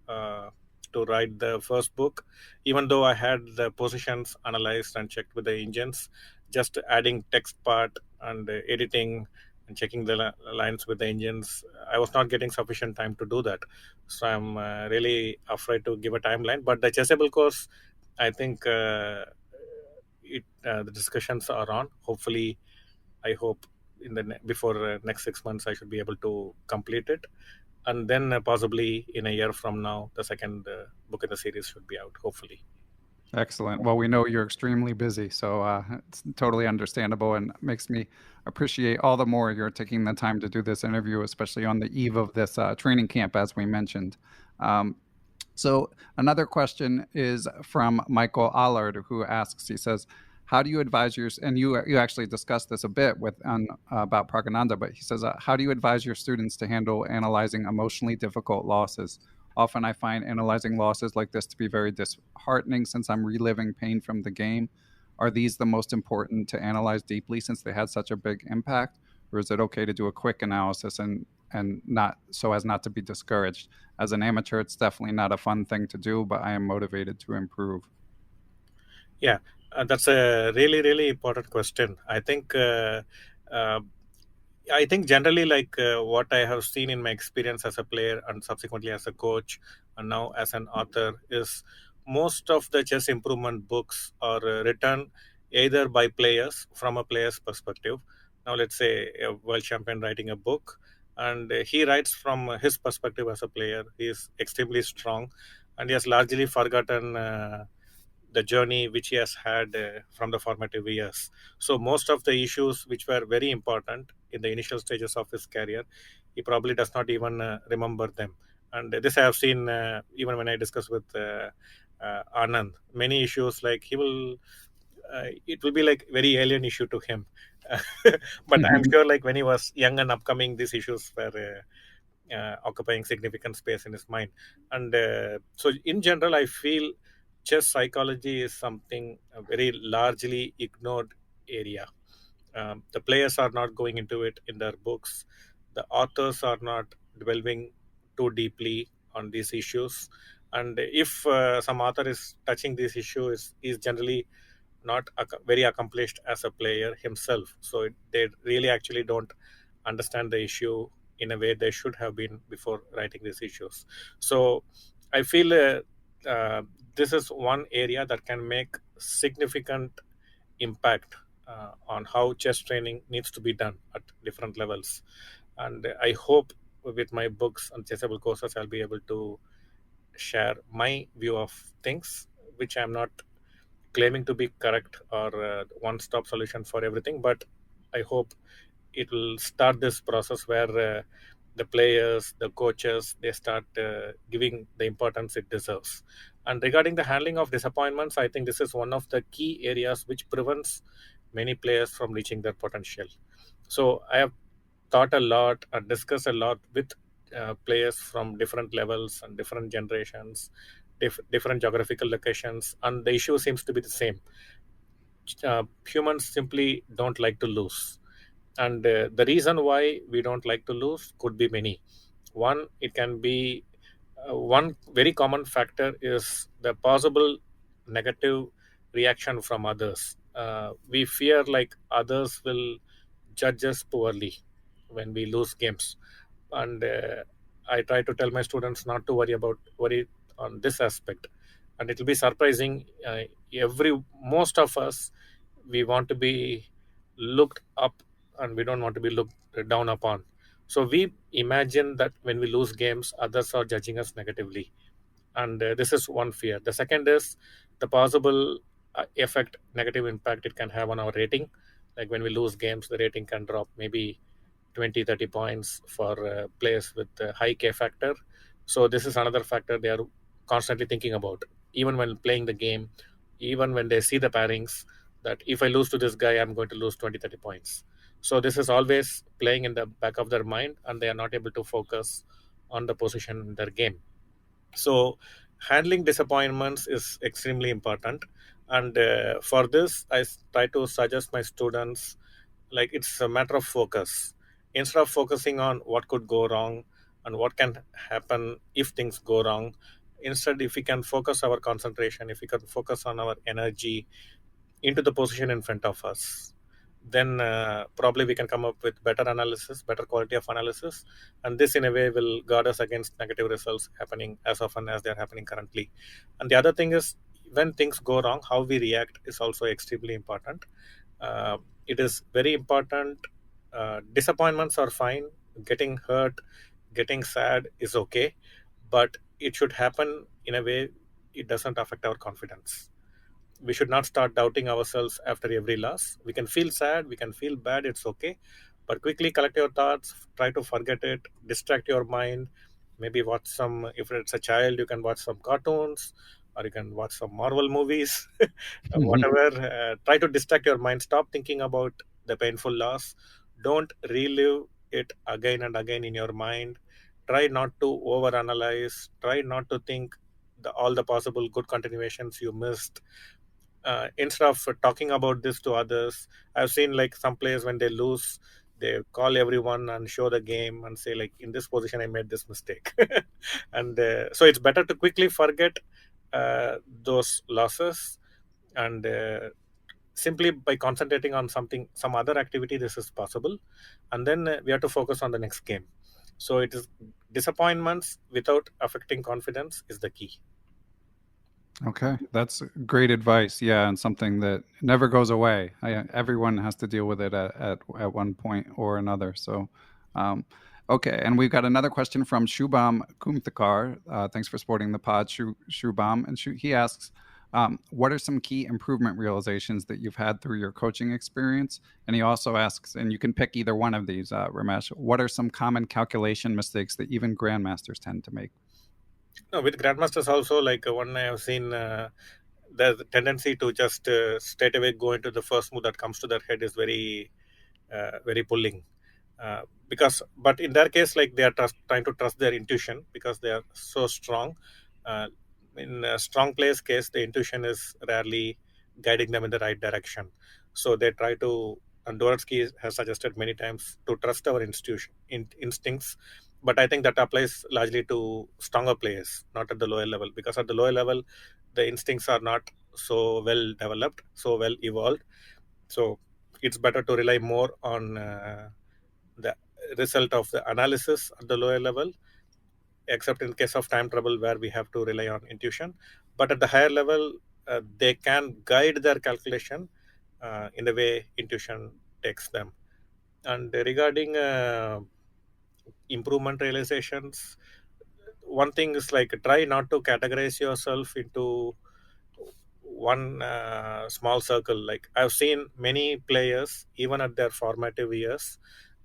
uh, to write the first book, even though I had the positions analyzed and checked with the engines. Just adding text part and editing and checking the lines with the engines, I was not getting sufficient time to do that. So I'm really afraid to give a timeline. But the Chessable course, I think the discussions are on. Hopefully, I hope in the before next 6 months I should be able to complete it, and then possibly in a year from now the second book in the series should be out, hopefully. Excellent. Well, we know you're extremely busy, so it's totally understandable and makes me appreciate all the more you're taking the time to do this interview, especially on the eve of this training camp, as we mentioned. Um, so another question is from Michael Allard, who asks, he says, how do you advise your, and you actually discussed this a bit with about Praggnanandhaa, but he says, how do you advise your students to handle analyzing emotionally difficult losses? Often I find analyzing losses like this to be very disheartening since I'm reliving pain from the game. Are these the most important to analyze deeply since they had such a big impact? Or is it okay to do a quick analysis and not so as not to be discouraged? As an amateur, it's definitely not a fun thing to do, but I am motivated to improve. Yeah, that's a really, really important question. Uh, I think generally, like what I have seen in my experience as a player and subsequently as a coach, and now as an author, is most of the chess improvement books are written either by players from a player's perspective. Now, let's say a world champion writing a book, and he writes from his perspective as a player. He is extremely strong, and he has largely forgotten the journey which he has had from the formative years. So most of the issues which were very important in the initial stages of his career, he probably does not even remember them. And this I have seen even when I discuss with Anand. Many issues like he will, it will be like very alien issue to him. But I'm sure like when he was young and upcoming, these issues were occupying significant space in his mind. And so, in general, I feel chess psychology is something very largely ignored area. The players are not going into it in their books. The authors are not delving too deeply on these issues. And if some author is touching this issue, is generally not very accomplished as a player himself. So they really actually don't understand the issue in a way they should have been before writing these issues. So I feel this is one area that can make significant impact on how chess training needs to be done at different levels. And I hope with my books and Chessable courses, I'll be able to share my view of things, which I'm not claiming to be correct or one stop solution for everything, but I hope it will start this process where the players, the coaches, they start giving the importance it deserves. And regarding the handling of disappointments, I think this is one of the key areas which prevents many players from reaching their potential. So I have thought a lot and discussed a lot with players from different levels and different generations, different geographical locations, and the issue seems to be the same. Humans simply don't like to lose, and the reason why we don't like to lose could be many. One, it can be one very common factor is the possible negative reaction from others. We fear like others will judge us poorly when we lose games, and I try to tell my students not to worry on this aspect. And it will be surprising, every most of us, we want to be looked up and we don't want to be looked down upon. So we imagine that when we lose games others are judging us negatively, and this is one fear. The second is the possible effect, negative impact it can have on our rating. Like when we lose games, the rating can drop maybe 20-30 points for players with high K factor. So this is another factor they are constantly thinking about, even when playing the game, even when they see the pairings, that if I lose to this guy, I'm going to lose 20-30 points. So this is always playing in the back of their mind, and they are not able to focus on the position in their game. So handling disappointments is extremely important. And for this, try to suggest my students like it's a matter of focus. Instead of focusing on what could go wrong and what can happen if things go wrong, instead, if we can focus our concentration, if we can focus on our energy into the position in front of us, then probably we can come up with better analysis, better quality of analysis, and this in a way will guard us against negative results happening as often as they are happening currently. And the other thing is, when things go wrong, how we react is also extremely important. It is very important. Disappointments are fine. Getting hurt, getting sad is okay, but it should happen in a way it doesn't affect our confidence. we should not start doubting ourselves after every loss. We can feel sad, we can feel bad, it's okay. But quickly collect your thoughts, try to forget it, distract your mind. Maybe watch some, if it's a child, you can watch some cartoons or you can watch some Marvel movies, whatever. Try to distract your mind. Stop thinking about the painful loss. Don't relive it again and again in your mind. Try not to overanalyze. Try not to think all the possible good continuations you missed. Instead of talking about this to others, I've seen like some players when they lose, they call everyone and show the game and say like, in this position I made this mistake. And so it's better to quickly forget those losses, and simply by concentrating on some other activity, this is possible. And then we have to focus on the next game. So it is disappointments without affecting confidence is the key. Okay, that's great advice. Yeah, and something that never goes away. Everyone has to deal with it at one point or another. So, um, okay, and we've got another question from Shubham Kumthakar. Thanks for supporting the pod, Shubham. And he asks, what are some key improvement realizations that you've had through your coaching experience? And he also asks, and you can pick either one of these, Ramesh, what are some common calculation mistakes that even grandmasters tend to make? No, with grandmasters also, like one I have seen, there's a tendency to just straight away go into the first move that comes to their head is very pulling. But in their case, like they are trying to trust their intuition because they are so strong. Uh, in a strong player's case, the intuition is rarely guiding them in the right direction. So they try to, and Dvorsky has suggested many times to trust our instincts. But I think that applies largely to stronger players, not at the lower level, because at the lower level, the instincts are not so well developed, so well evolved. So it's better to rely more on the result of the analysis at the lower level, except in case of time trouble where we have to rely on intuition. But at the higher level, they can guide their calculation in the way intuition takes them. And regarding improvement realizations, one thing is like try not to categorize yourself into one small circle. Like I've seen many players, even at their formative years,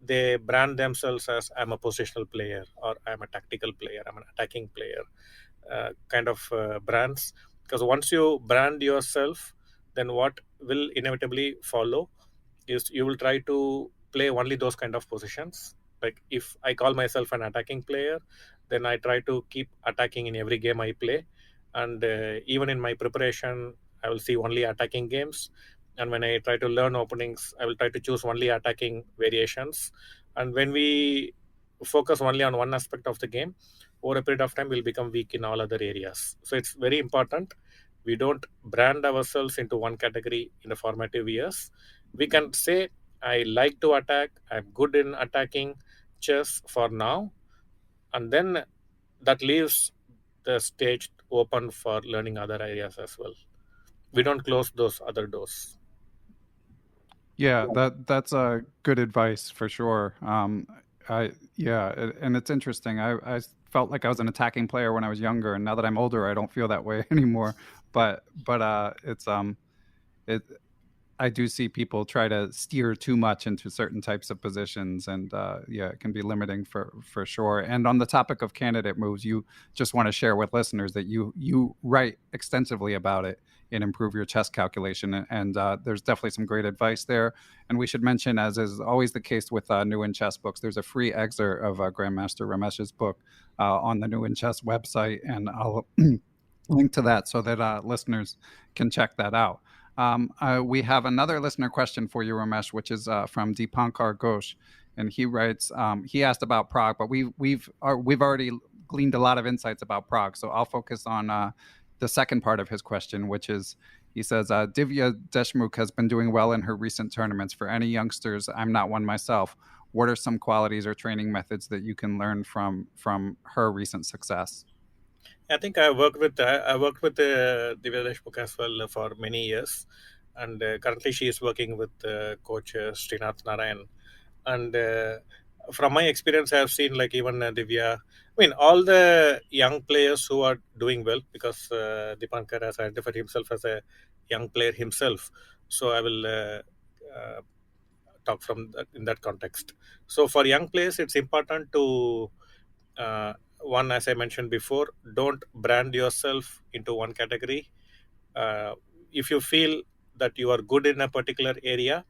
they brand themselves as I'm a positional player or I'm a tactical player, I'm an attacking player, kind of brands. Because once you brand yourself, then what will inevitably follow is you will try to play only those kind of positions. Like if I call myself an attacking player, then I try to keep attacking in every game I play. And even in my preparation, I will see only attacking games. And when I try to learn openings, I will try to choose only attacking variations. And when we focus only on one aspect of the game, over a period of time, we'll become weak in all other areas. So it's very important we don't brand ourselves into one category in the formative years. We can say, I like to attack, I'm good in attacking chess for now, and then that leaves the stage open for learning other areas as well. We don't close those other doors. Yeah, that's a good advice for sure. And it's interesting. I felt like I was an attacking player when I was younger, and now that I'm older, I don't feel that way anymore. But it's it I do see people try to steer too much into certain types of positions, and yeah, it can be limiting for sure. And on the topic of candidate moves, you just want to share with listeners that you write extensively about it in Improve Your Chess Calculation, and there's definitely some great advice there. And we should mention, as is always the case with New in Chess books, there's a free excerpt of Grandmaster Ramesh's book on the New in Chess website, and I'll link to that so that listeners can check that out. We have another listener question for you, Ramesh, which is from Deepankar Ghosh, and he writes. He asked about Prague, but we've already gleaned a lot of insights about Prague, so I'll focus on the second part of his question, which is he says Divya Deshmukh has been doing well in her recent tournaments. For any youngsters, I'm not one myself. What are some qualities or training methods that you can learn from her recent success? I think I worked with Divya Deshmukh as well for many years, and currently she is working with coach Srinath Narayan. And from my experience, I have seen like even Divya. I mean, all the young players who are doing well, because Dipankar has identified himself as a young player himself. So I will talk from that, in that context. So for young players, it's important to one, as I mentioned before, don't brand yourself into one category. Uh, if you feel that you are good in a particular area,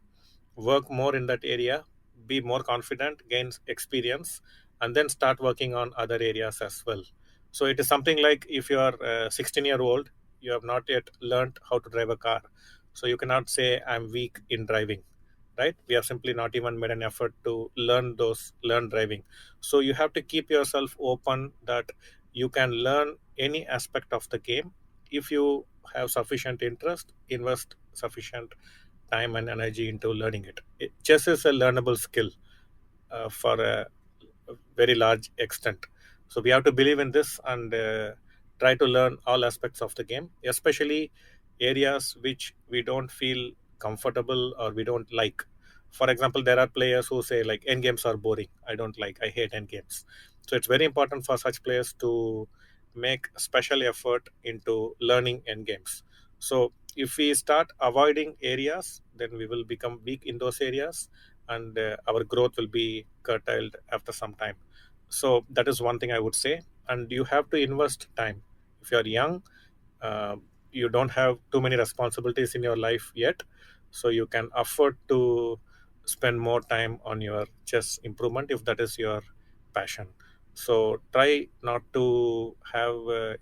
work more in that area, be more confident, gain experience, and then start working on other areas as well. So it is something like if you are 16-year-old, you have not yet learned how to drive a car. So you cannot say I'm weak in driving, right? We have simply not even made an effort to learn driving. So you have to keep yourself open that you can learn any aspect of the game if you have sufficient interest, invest sufficient time and energy into learning it. Chess is a learnable skill for a very large extent. So we have to believe in this and try to learn all aspects of the game, especially areas which we don't feel comfortable or we don't like. For example, there are players who say like endgames are boring. I don't like. I hate endgames. So it's very important for such players to make special effort into learning endgames. So if we start avoiding areas, then we will become weak in those areas, and our growth will be curtailed after some time. So that is one thing I would say. And you have to invest time. If you are young, uh, you don't have too many responsibilities in your life yet, so you can afford to spend more time on your chess improvement if that is your passion. So try not to have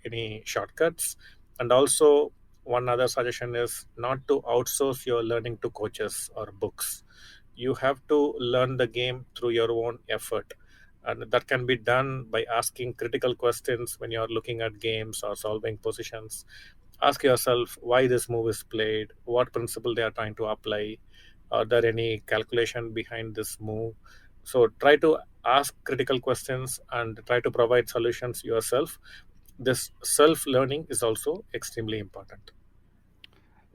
any shortcuts. And also, one other suggestion is not to outsource your learning to coaches or books. You have to learn the game through your own effort, and that can be done by asking critical questions when you're looking at games or solving positions. Ask yourself why this move is played, what principle they are trying to apply, are there any calculation behind this move. So try to ask critical questions and try to provide solutions yourself. This self learning is also extremely important.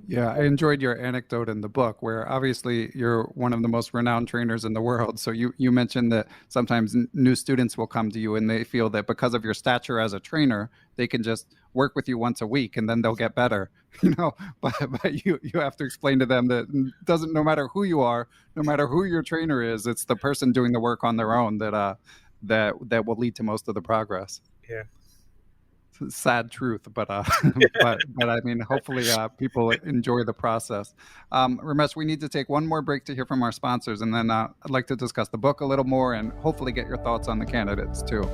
Yeah, I enjoyed your anecdote in the book where obviously you're one of the most renowned trainers in the world. So you mentioned that sometimes new students will come to you and they feel that because of your stature as a trainer, they can just work with you once a week and then they'll get better, you know. But you have to explain to them that doesn't no matter who you are, no matter who your trainer is, it's the person doing the work on their own that will lead to most of the progress. Yeah. Sad truth, but but I mean, hopefully people enjoy the process. Ramesh, we need to take one more break to hear from our sponsors, and then I'd like to discuss the book a little more and hopefully get your thoughts on the candidates too.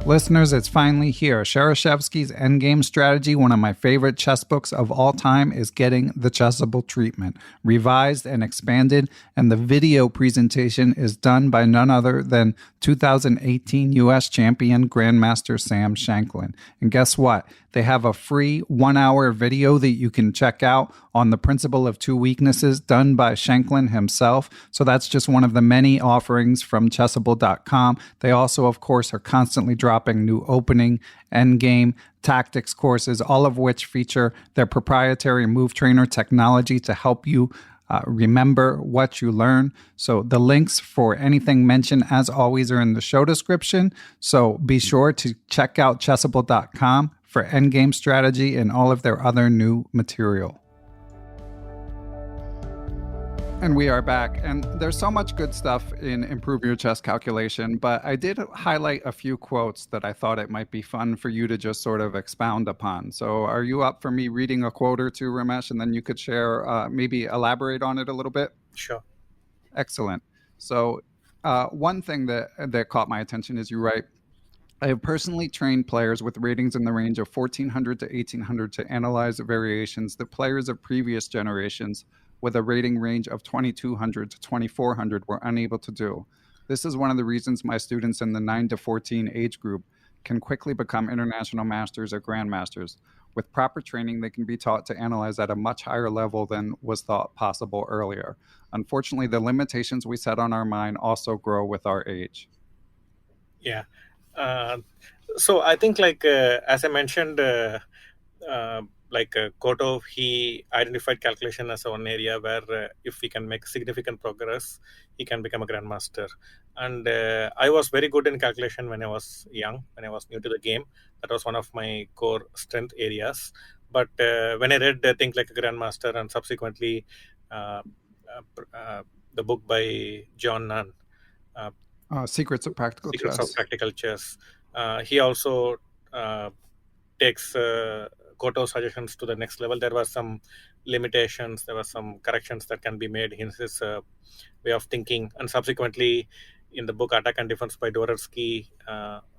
Listeners, it's finally here. Shereshevsky's Endgame Strategy, one of my favorite chess books of all time, is getting the Chessable treatment, revised and expanded, and the video presentation is done by none other than 2018 U.S. champion Grandmaster Sam Shankland. And guess what? They have a free 1-hour video that you can check out on the principle of two weaknesses done by Shankland himself. So that's just one of the many offerings from Chessable.com. They also, of course, are constantly dropping new opening, endgame, tactics courses, all of which feature their proprietary move trainer technology to help you remember what you learn. So the links for anything mentioned, as always, are in the show description. So be sure to check out Chessable.com for Endgame Strategy and all of their other new material. And we are back. And there's so much good stuff in Improve Your Chess Calculation, but I did highlight a few quotes that I thought it might be fun for you to just sort of expound upon. So are you up for me reading a quote or two, Ramesh, and then you could share, maybe elaborate on it a little bit? Sure. Excellent. So one thing that caught my attention is you write, I have personally trained players with ratings in the range of 1400 to 1800 to analyze the variations that players of previous generations with a rating range of 2200 to 2400 were unable to do. This is one of the reasons my students in the 9 to 14 age group can quickly become international masters or grandmasters. With proper training, they can be taught to analyze at a much higher level than was thought possible earlier. Unfortunately, the limitations we set on our mind also grow with our age. Yeah. So I think, like as I mentioned, like Koto, he identified calculation as one area where if he can make significant progress, he can become a grandmaster. And I was very good in calculation when I was young, when I was new to the game. That was one of my core strength areas. But when I read Think Like a Grandmaster and subsequently uh, the book by John Nunn, uh, Secrets of Practical Secrets of Chess. Practical Chess, he also takes Koto's suggestions to the next level. There were some limitations, there were some corrections that can be made in his way of thinking. And subsequently, in the book Attack and Defense by Dvoretzky,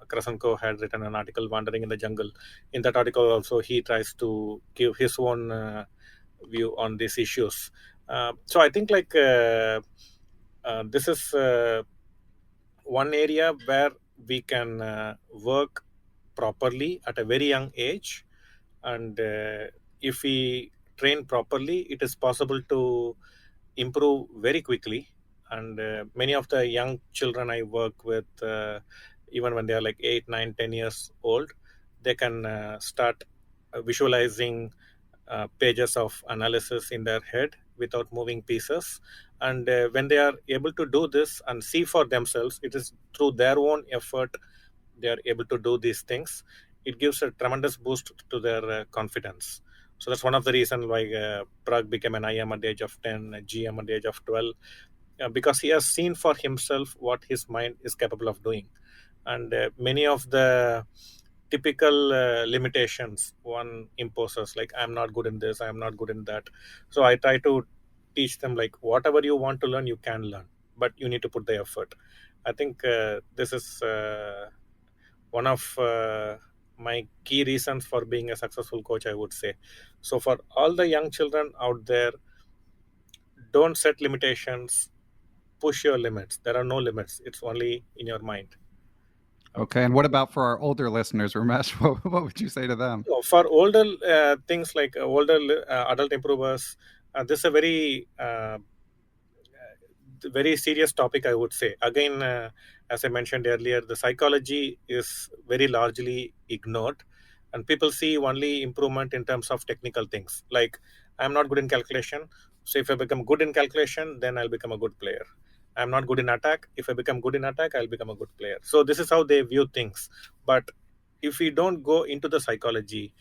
Krasenko had written an article, Wandering in the Jungle. In that article, also, he tries to give his own view on these issues. So I think this is one area where we can work properly at a very young age, and if we train properly, it is possible to improve very quickly. And many of the young children I work with, even when they are like 8, 9, 10 years old, they can start visualizing pages of analysis in their head without moving pieces. And when they are able to do this and see for themselves, it is through their own effort they are able to do these things. It gives a tremendous boost to their confidence. So that's one of the reasons why Prag became an IM at the age of 10, a GM at the age of 12, because he has seen for himself what his mind is capable of doing. And many of the typical limitations one imposes, like I'm not good in this, I'm not good in that. So I try to teach them, like, whatever you want to learn, you can learn, but you need to put the effort. I think this is one of my key reasons for being a successful coach, I would say. So for all the young children out there, don't set limitations, push your limits. There are no limits, it's only in your mind. Okay, and what about for our older listeners, Ramesh? What would you say to them? No, for older things like older adult improvers, this is a very serious topic, I would say. Again, as I mentioned earlier, the psychology is very largely ignored, and people see only improvement in terms of technical things. Like, I'm not good in calculation, so if I become good in calculation, then I'll become a good player. I'm not good in attack. If I become good in attack, I'll become a good player. So this is how they view things. But if we don't go into the psychology,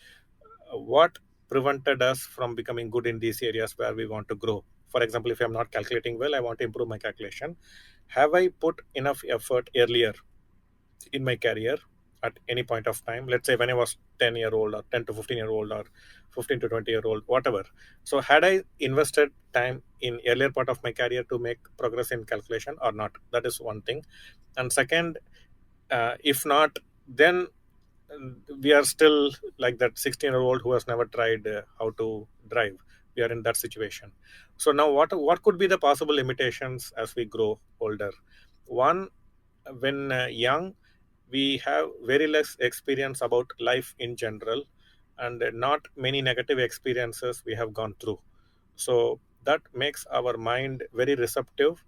what prevented us from becoming good in these areas where we want to grow? For example, if I'm not calculating well, I want to improve my calculation. Have I put enough effort earlier in my career at any point of time? Let's say when I was 10-year old or 10 to 15-year old or 15 to 20-year old, whatever. So had I invested time in earlier part of my career to make progress in calculation or not? That is one thing. And second, if not, then we are still like that 16-year-old who has never tried how to drive. We are in that situation. So now what could be the possible limitations as we grow older? One, when young, we have very less experience about life in general, and not many negative experiences we have gone through. So that makes our mind very receptive,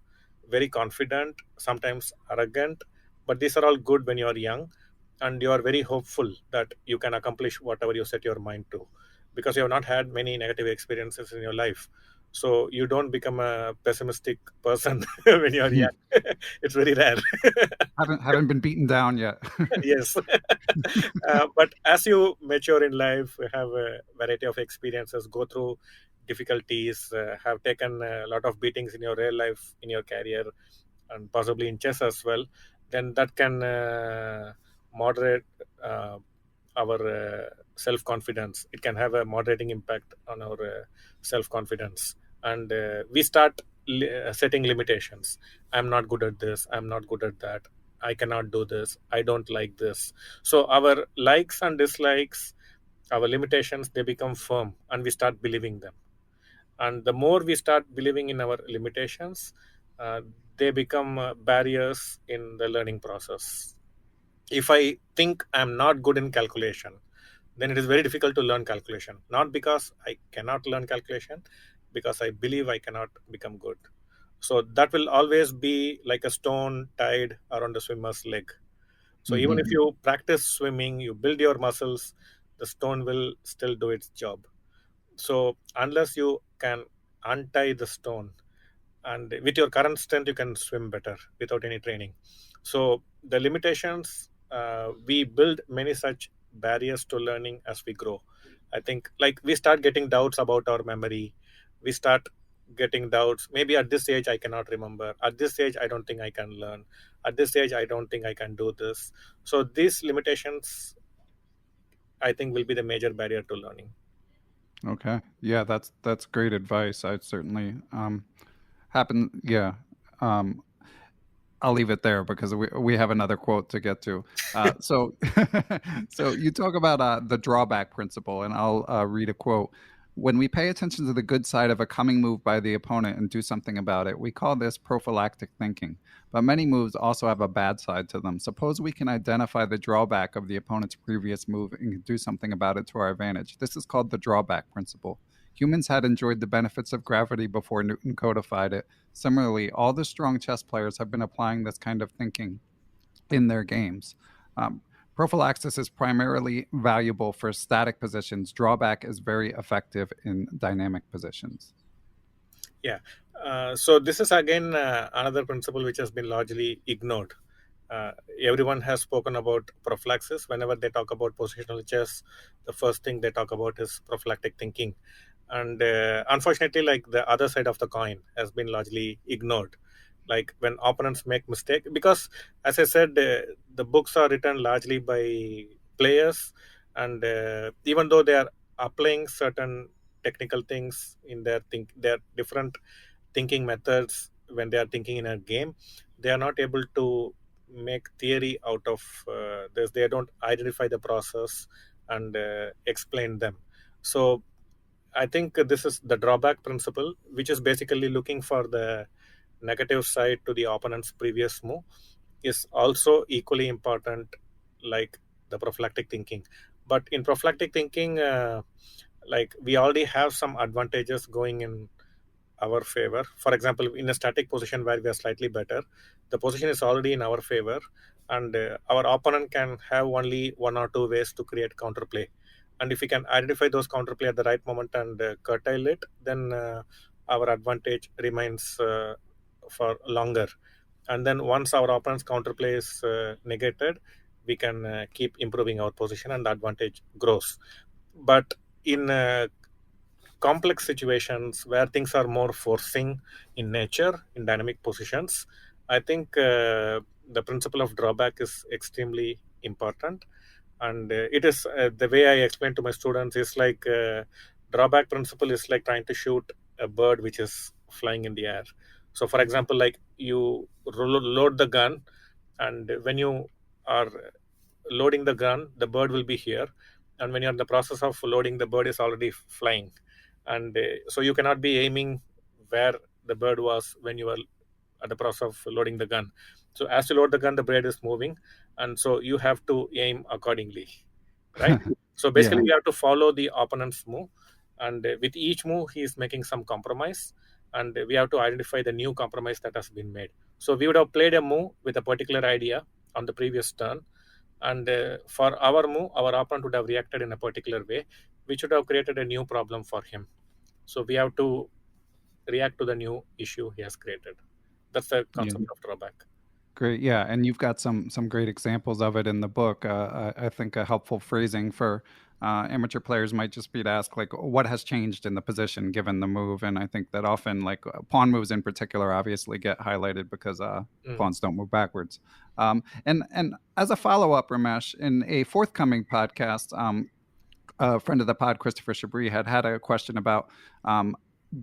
very confident, sometimes arrogant. But these are all good when you are young, and you are very hopeful that you can accomplish whatever you set your mind to, because you have not had many negative experiences in your life. So you don't become a pessimistic person when you are young. It's very rare. Haven't been beaten down yet. Yes. But as you mature in life, have a variety of experiences, go through difficulties, have taken a lot of beatings in your real life, in your career, and possibly in chess as well, then that can moderate our self confidence. It can have a moderating impact on our self confidence. And we start setting limitations. I'm not good at this, I'm not good at that, I cannot do this, I don't like this. So our likes and dislikes, our limitations, they become firm, and we start believing them. And the more we start believing in our limitations, uh, they become barriers in the learning process. If I think I'm not good in calculation, then it is very difficult to learn calculation. Not because I cannot learn calculation, because I believe I cannot become good. So that will always be like a stone tied around the swimmer's leg. So even if you practice swimming, you build your muscles, the stone will still do its job. So unless you can untie the stone, and with your current strength you can swim better without any training. So the limitations, we build many such barriers to learning as we grow. I think, like, we start getting doubts about our memory. We start getting doubts, maybe at this age I cannot remember, at this age I don't think I can learn, at this age I don't think I can do this. So these limitations, I think, will be the major barrier to learning. Okay. Yeah, that's great advice. I certainly happen. Yeah. Um, I'll leave it there because we have another quote to get to. So, so you talk about the drawback principle, and I'll read a quote. When we pay attention to the good side of a coming move by the opponent and do something about it, we call this prophylactic thinking. But many moves also have a bad side to them. Suppose we can identify the drawback of the opponent's previous move and do something about it to our advantage. This is called the drawback principle. Humans had enjoyed the benefits of gravity before Newton codified it. Similarly, all the strong chess players have been applying this kind of thinking in their games. Um, Prophylaxis is primarily valuable for static positions. Drawback is very effective in dynamic positions. Yeah. So this is again another principle which has been largely ignored. Uh, Everyone has spoken about prophylaxis. Whenever they talk about positional chess, the first thing they talk about is prophylactic thinking, and unfortunately, like, the other side of the coin has been largely ignored. Like, when opponents make mistake, because, as I said, the books are written largely by players, and even though they are applying certain technical things in their different thinking methods when they are thinking in a game, they are not able to make theory out of this. They don't identify the process and explain them. So I think this is the drawback principle, which is basically looking for the negative side to the opponent's previous move, is also equally important, like the prophylactic thinking. But in prophylactic thinking, like, we already have some advantages going in our favor. For example, in a static position where we are slightly better, the position is already in our favor, and our opponent can have only one or two ways to create counterplay. And if we can identify those counterplay at the right moment and curtail it, then our advantage remains for longer. And then once our opponent's counterplay is negated, we can keep improving our position and the advantage grows. But in complex situations where things are more forcing in nature, in dynamic positions, I think the principle of drawback is extremely important. And it is, the way I explain to my students is like, drawback principle is like trying to shoot a bird which is flying in the air. So for example, like, you load the gun, and when you are loading the gun, the bird will be here, and when you're in the process of loading, the bird is already flying. And so you cannot be aiming where the bird was when you were at the process of loading the gun. So as you load the gun, the bird is moving, and so you have to aim accordingly, right? So Yeah. basically you have to follow the opponent's move, and with each move he is making some compromise, and we have to identify the new compromise that has been made. So we would have played a move with a particular idea on the previous turn, and for our move, our opponent would have reacted in a particular way, which would have created a new problem for him. So we have to react to the new issue he has created. That's the Yeah. concept of drawback. Great, yeah, and you've got some great examples of it in the book. I think a helpful phrasing for amateur players might just be to ask, like, what has changed in the position given the move, and I think that often, like, pawn moves in particular, obviously get highlighted because Mm. pawns don't move backwards. And as a follow up, Ramesh, in a forthcoming podcast, a friend of the pod, Christopher Chabris, had a question about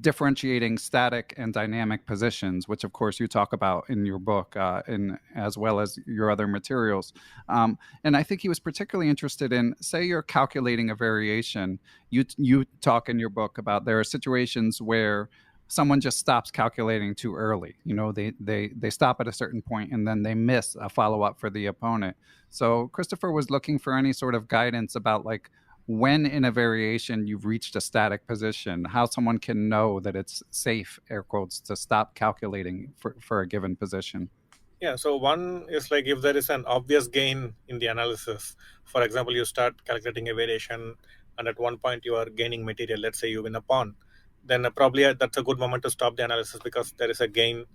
differentiating static and dynamic positions, which of course you talk about in your book, in as well as your other materials. And I think he was particularly interested in, say, you're calculating a variation. You talk in your book about there are situations where someone just stops calculating too early. You know, they stop at a certain point and then they miss a follow up for the opponent. So Christopher was looking for any sort of guidance about, like, when in a variation you've reached a static position, how someone can know that it's safe, air quotes, to stop calculating for a given position. Yeah, so one is like, if there is an obvious gain in the analysis, for example, you start calculating a variation and at one point you are gaining material, let's say you win a pawn, then probably that's a good moment to stop the analysis, because there is a gain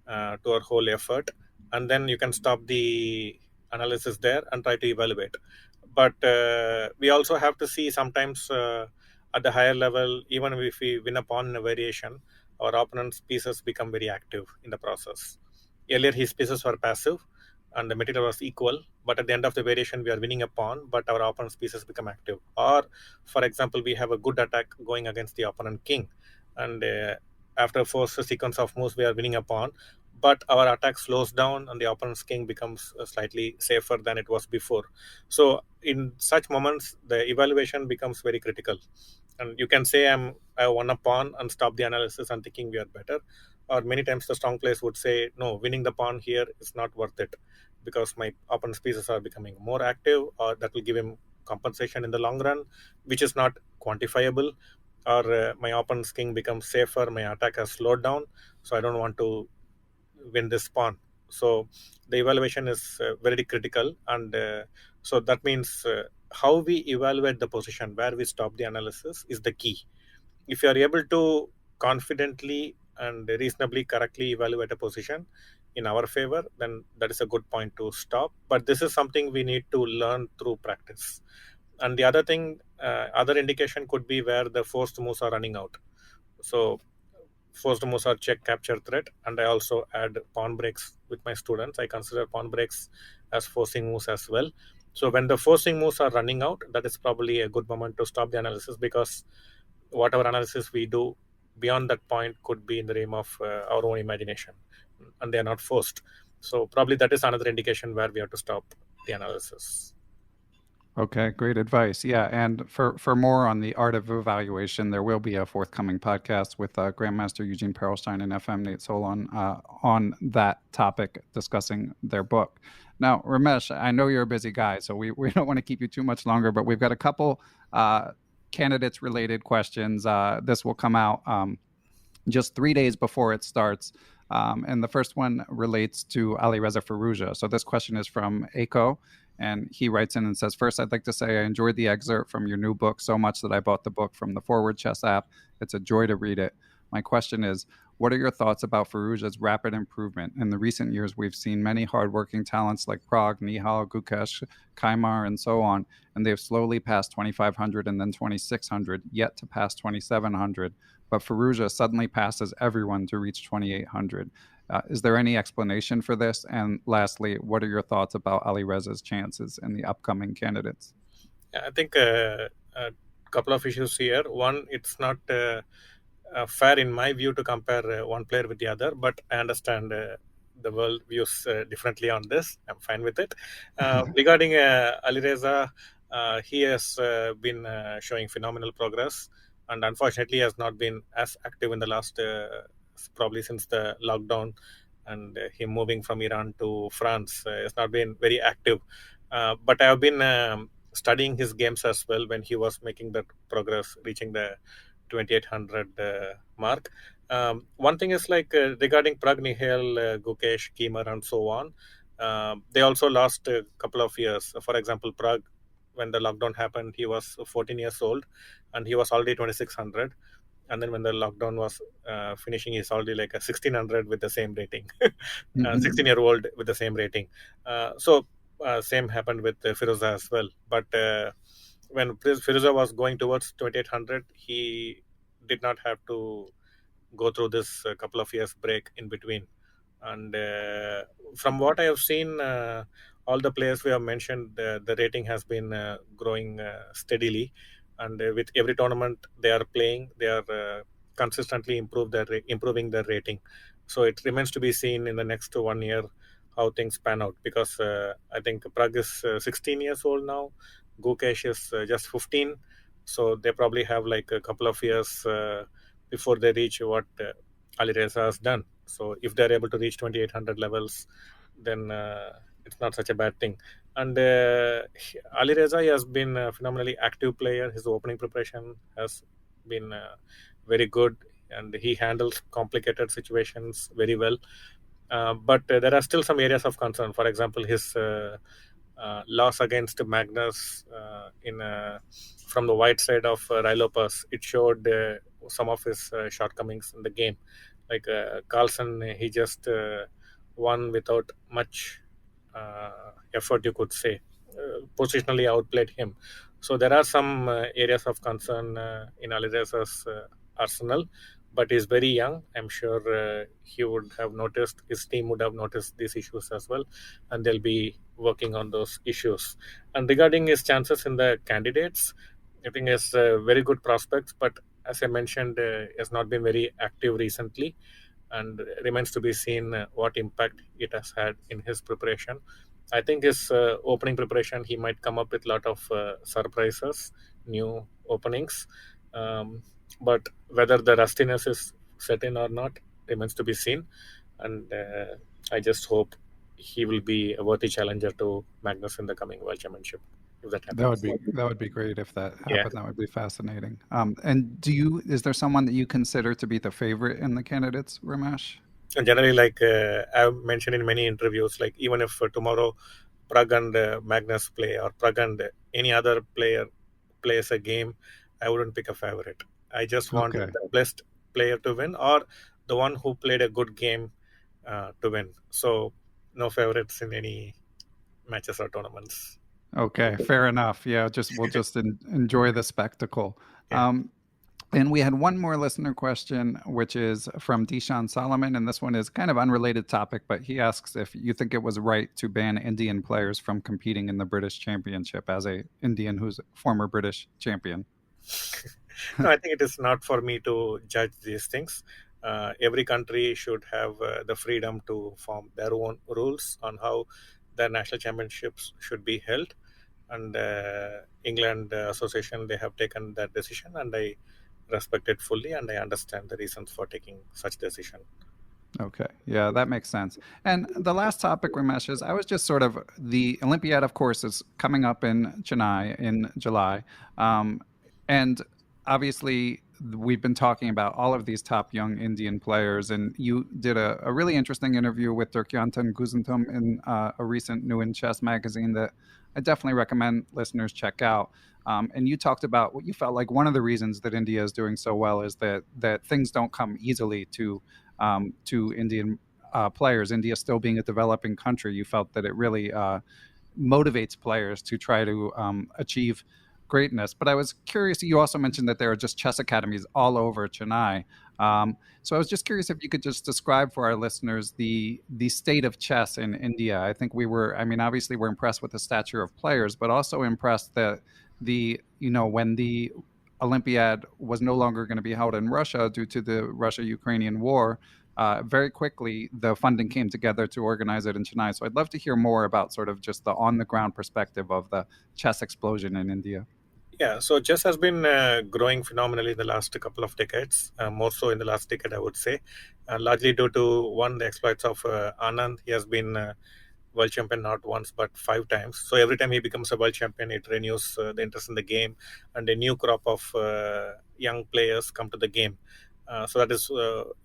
to our whole effort, and then you can stop the analysis there and try to evaluate. But we also have to see sometimes at the higher level, even if we win a pawn in a variation, our opponent's pieces become very active in the process. Earlier his pieces were passive and the material was equal, but at the end of the variation we are winning a pawn, but our opponent's pieces become active. Or for example, we have a good attack going against the opponent king, and after a first sequence of moves we are winning a pawn, but our attack slows down and the opponent's king becomes slightly safer than it was before. So in such moments the evaluation becomes very critical, and you can say I won a pawn and stop the analysis and thinking we are better, or many times the strong players would say no, winning the pawn here is not worth it, because my opponent's pieces are becoming more active, or that will give him compensation in the long run, which is not quantifiable, or my opponent's king becomes safer, my attack has slowed down, so I don't want to win this pawn. So the evaluation is very critical, and so that means how we evaluate the position, where we stop the analysis, is the key. If you are able to confidently and reasonably correctly evaluate a position in our favor, then that is a good point to stop. But this is something we need to learn through practice. And the other thing, other indication could be where the forced moves are running out. So forced moves are check, capture, threat, and I also add pawn breaks with my students. I consider pawn breaks as forcing moves as well. So when the forcing moves are running out, that is probably a good moment to stop the analysis, because whatever analysis we do beyond that point could be in the realm of our own imagination, and they are not forced. So probably that is another indication where we have to stop the analysis. Okay, great advice. Yeah, and for more on the art of evaluation, there will be a forthcoming podcast with Grandmaster Eugene Perelstein and FM Nate Solon on that topic, discussing their book. Now, Ramesh, I know you're a busy guy, so we don't want to keep you too much longer, but we've got a couple candidates-related questions. This will come out just 3 days before it starts. And the first one relates to Alireza Firouzja. So this question is from Aiko, and he writes in and says, first, I'd like to say I enjoyed the excerpt from your new book so much that I bought the book from the Forward Chess app. It's a joy to read it. My question is, what are your thoughts about Firouzja's rapid improvement? In the recent years, we've seen many hardworking talents like Pragg, Nihal, Gukesh, Kaimar, and so on, and they've slowly passed 2,500 and then 2,600, yet to pass 2,700. But Firouzja suddenly passes everyone to reach 2,800. Is there any explanation for this? And lastly, what are your thoughts about Alireza's chances in the upcoming candidates? I think a couple of issues here. One, it's not fair in my view to compare one player with the other, but I understand the world views differently on this. I'm fine with it. Regarding Alireza, he has been showing phenomenal progress, and unfortunately has not been as active in the last probably since the lockdown, and him moving from Iran to France has not been very active. But I have been studying his games as well when he was making that progress, reaching the 2,800 mark. One thing is like regarding Pragg, Nihal, Gukesh, Kimar, and so on. They also lost a couple of years. For example, Pragg, when the lockdown happened, he was 14 years old, and he was already 2,600. And then when the lockdown was finishing, he's already like a 1,600 with the same rating, 16-year-old with the same rating. So same happened with Firouzja as well. But when Firouzja was going towards 2,800, he did not have to go through this couple of years break in between. And from what I have seen, all the players we have mentioned, the rating has been growing steadily. And with every tournament they are playing, they are consistently improving their rating. So it remains to be seen in the next 1 year how things pan out, because I think Pragg is 16 years old now, Gukesh is just 15, so they probably have like a couple of years before they reach what Alireza has done. So if they're able to reach 2,800 levels, then it's not such a bad thing. And Alireza has been a phenomenally active player. His opening preparation has been very good, and he handles complicated situations very well. But there are still some areas of concern. For example, his loss against Magnus from the white side of Rilopus, it showed some of his shortcomings in the game. Like Carlsen, he just won without much effort, you could say. Positionally outplayed him. So there are some areas of concern in Aliresa's arsenal, but he's very young. I'm sure he would have noticed, his team would have noticed these issues as well, and they'll be working on those issues. And regarding his chances in the candidates, I think he has very good prospects, but as I mentioned, has not been very active recently, and remains to be seen what impact it has had in his preparation. I think his opening preparation, he might come up with a lot of surprises, new openings. Um, but whether the rustiness is set in or not remains to be seen. And I just hope he will be a worthy challenger to Magnus in the coming World Championship, if that happens. That would be great if that Yeah. happened. That would be fascinating. And is there someone that you consider to be the favorite in the candidates, Ramesh? And generally, like I've mentioned in many interviews, like even if tomorrow Prag and Magnus play, or Prag and any other player plays a game, I wouldn't pick a favorite. I just want Okay. the best player to win, or the one who played a good game to win. So no favorites in any matches or tournaments. Okay, fair enough. Yeah, we'll just enjoy the spectacle. Yeah. And we had one more listener question, which is from Dishan Solomon, and this one is kind of unrelated topic, but he asks if you think it was right to ban Indian players from competing in the British Championship as a Indian who's former British champion. No, I think it is not for me to judge these things. Every country should have the freedom to form their own rules on how their national championships should be held. And England Association, they have taken that decision, and I respect it fully, and I understand the reasons for taking such decision. Okay. Yeah, that makes sense. And the last topic, Ramesh, is I was just sort of the Olympiad, of course, is coming up in Chennai in July. And obviously, we've been talking about all of these top young Indian players, and you did a really interesting interview with Durkyantan Guzantum in a recent New in Chess magazine that I definitely recommend listeners check out. And you talked about what you felt like one of the reasons that India is doing so well is that things don't come easily to Indian players. India still being a developing country, you felt that it really motivates players to try to achieve greatness. But I was curious, you also mentioned that there are just chess academies all over Chennai. So I was just curious if you could just describe for our listeners the state of chess in India. I think obviously we're impressed with the stature of players, but also impressed that when the Olympiad was no longer going to be held in Russia due to the Russia-Ukrainian war, very quickly the funding came together to organize it in Chennai. So I'd love to hear more about sort of just the on-the-ground perspective of the chess explosion in India. Yeah, so chess has been growing phenomenally in the last couple of decades, more so in the last decade, I would say, largely due to one, the exploits of Anand. He has been world champion not once but 5 times. So every time he becomes a world champion, it renews the interest in the game, and a new crop of young players come to the game. So that is,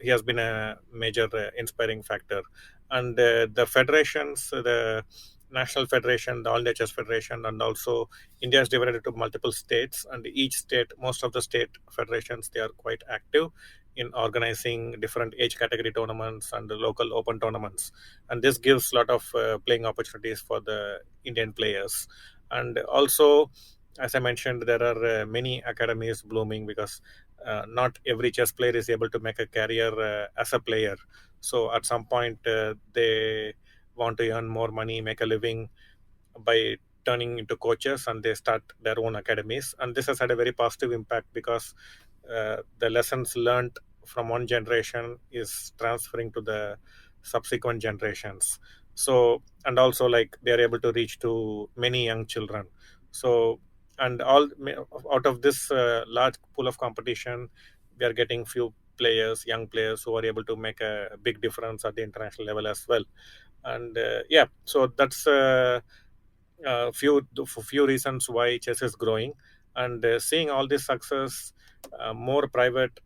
he has been a major inspiring factor. And the federations, the National Federation, the All India Chess Federation, and also India is divided into multiple states, and each state, most of the state federations, they are quite active in organizing different age category tournaments and the local open tournaments, and this gives a lot of playing opportunities for the Indian players. And also, as I mentioned, there are many academies blooming because not every chess player is able to make a career as a player. So at some point, they want to earn more money, make a living by turning into coaches, and they start their own academies. And this has had a very positive impact because the lessons learned from one generation is transferring to the subsequent generations. So, and also, like, they are able to reach to many young children. So, and all out of this large pool of competition, we are getting few players, young players, who are able to make a big difference at the international level as well. And yeah, so that's few reasons why chess is growing. And seeing all this success, more private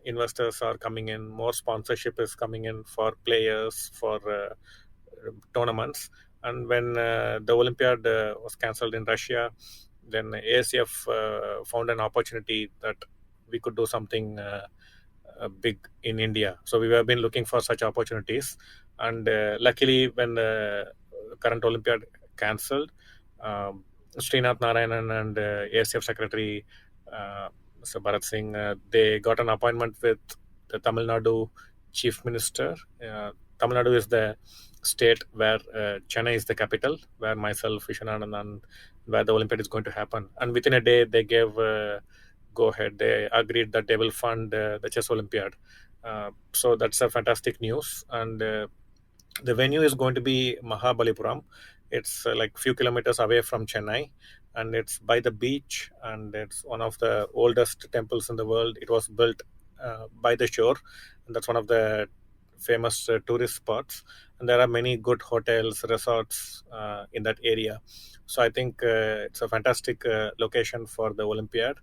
investors are coming in, more sponsorship is coming in for players, for tournaments. And when the Olympiad was cancelled in Russia, then ASF found an opportunity that we could do something big in India. So we have been looking for such opportunities, and luckily, when the current Olympiad cancelled, um, Srinath Narayanan and ASF Secretary Mr. Bharat Singh, they got an appointment with the Tamil Nadu Chief Minister. Tamil Nadu is the state where Chennai is the capital, where myself, Vishwanathan, and where the Olympiad is going to happen. And within a day, they gave go ahead. They agreed that they will fund the Chess Olympiad. So that's a fantastic news. And the venue is going to be Mahabalipuram. It's like few kilometers away from Chennai, and it's by the beach, and it's one of the oldest temples in the world. It was built by the shore, and that's one of the famous tourist spots. And there are many good hotels, resorts in that area. So I think it's a fantastic location for the Olympiad,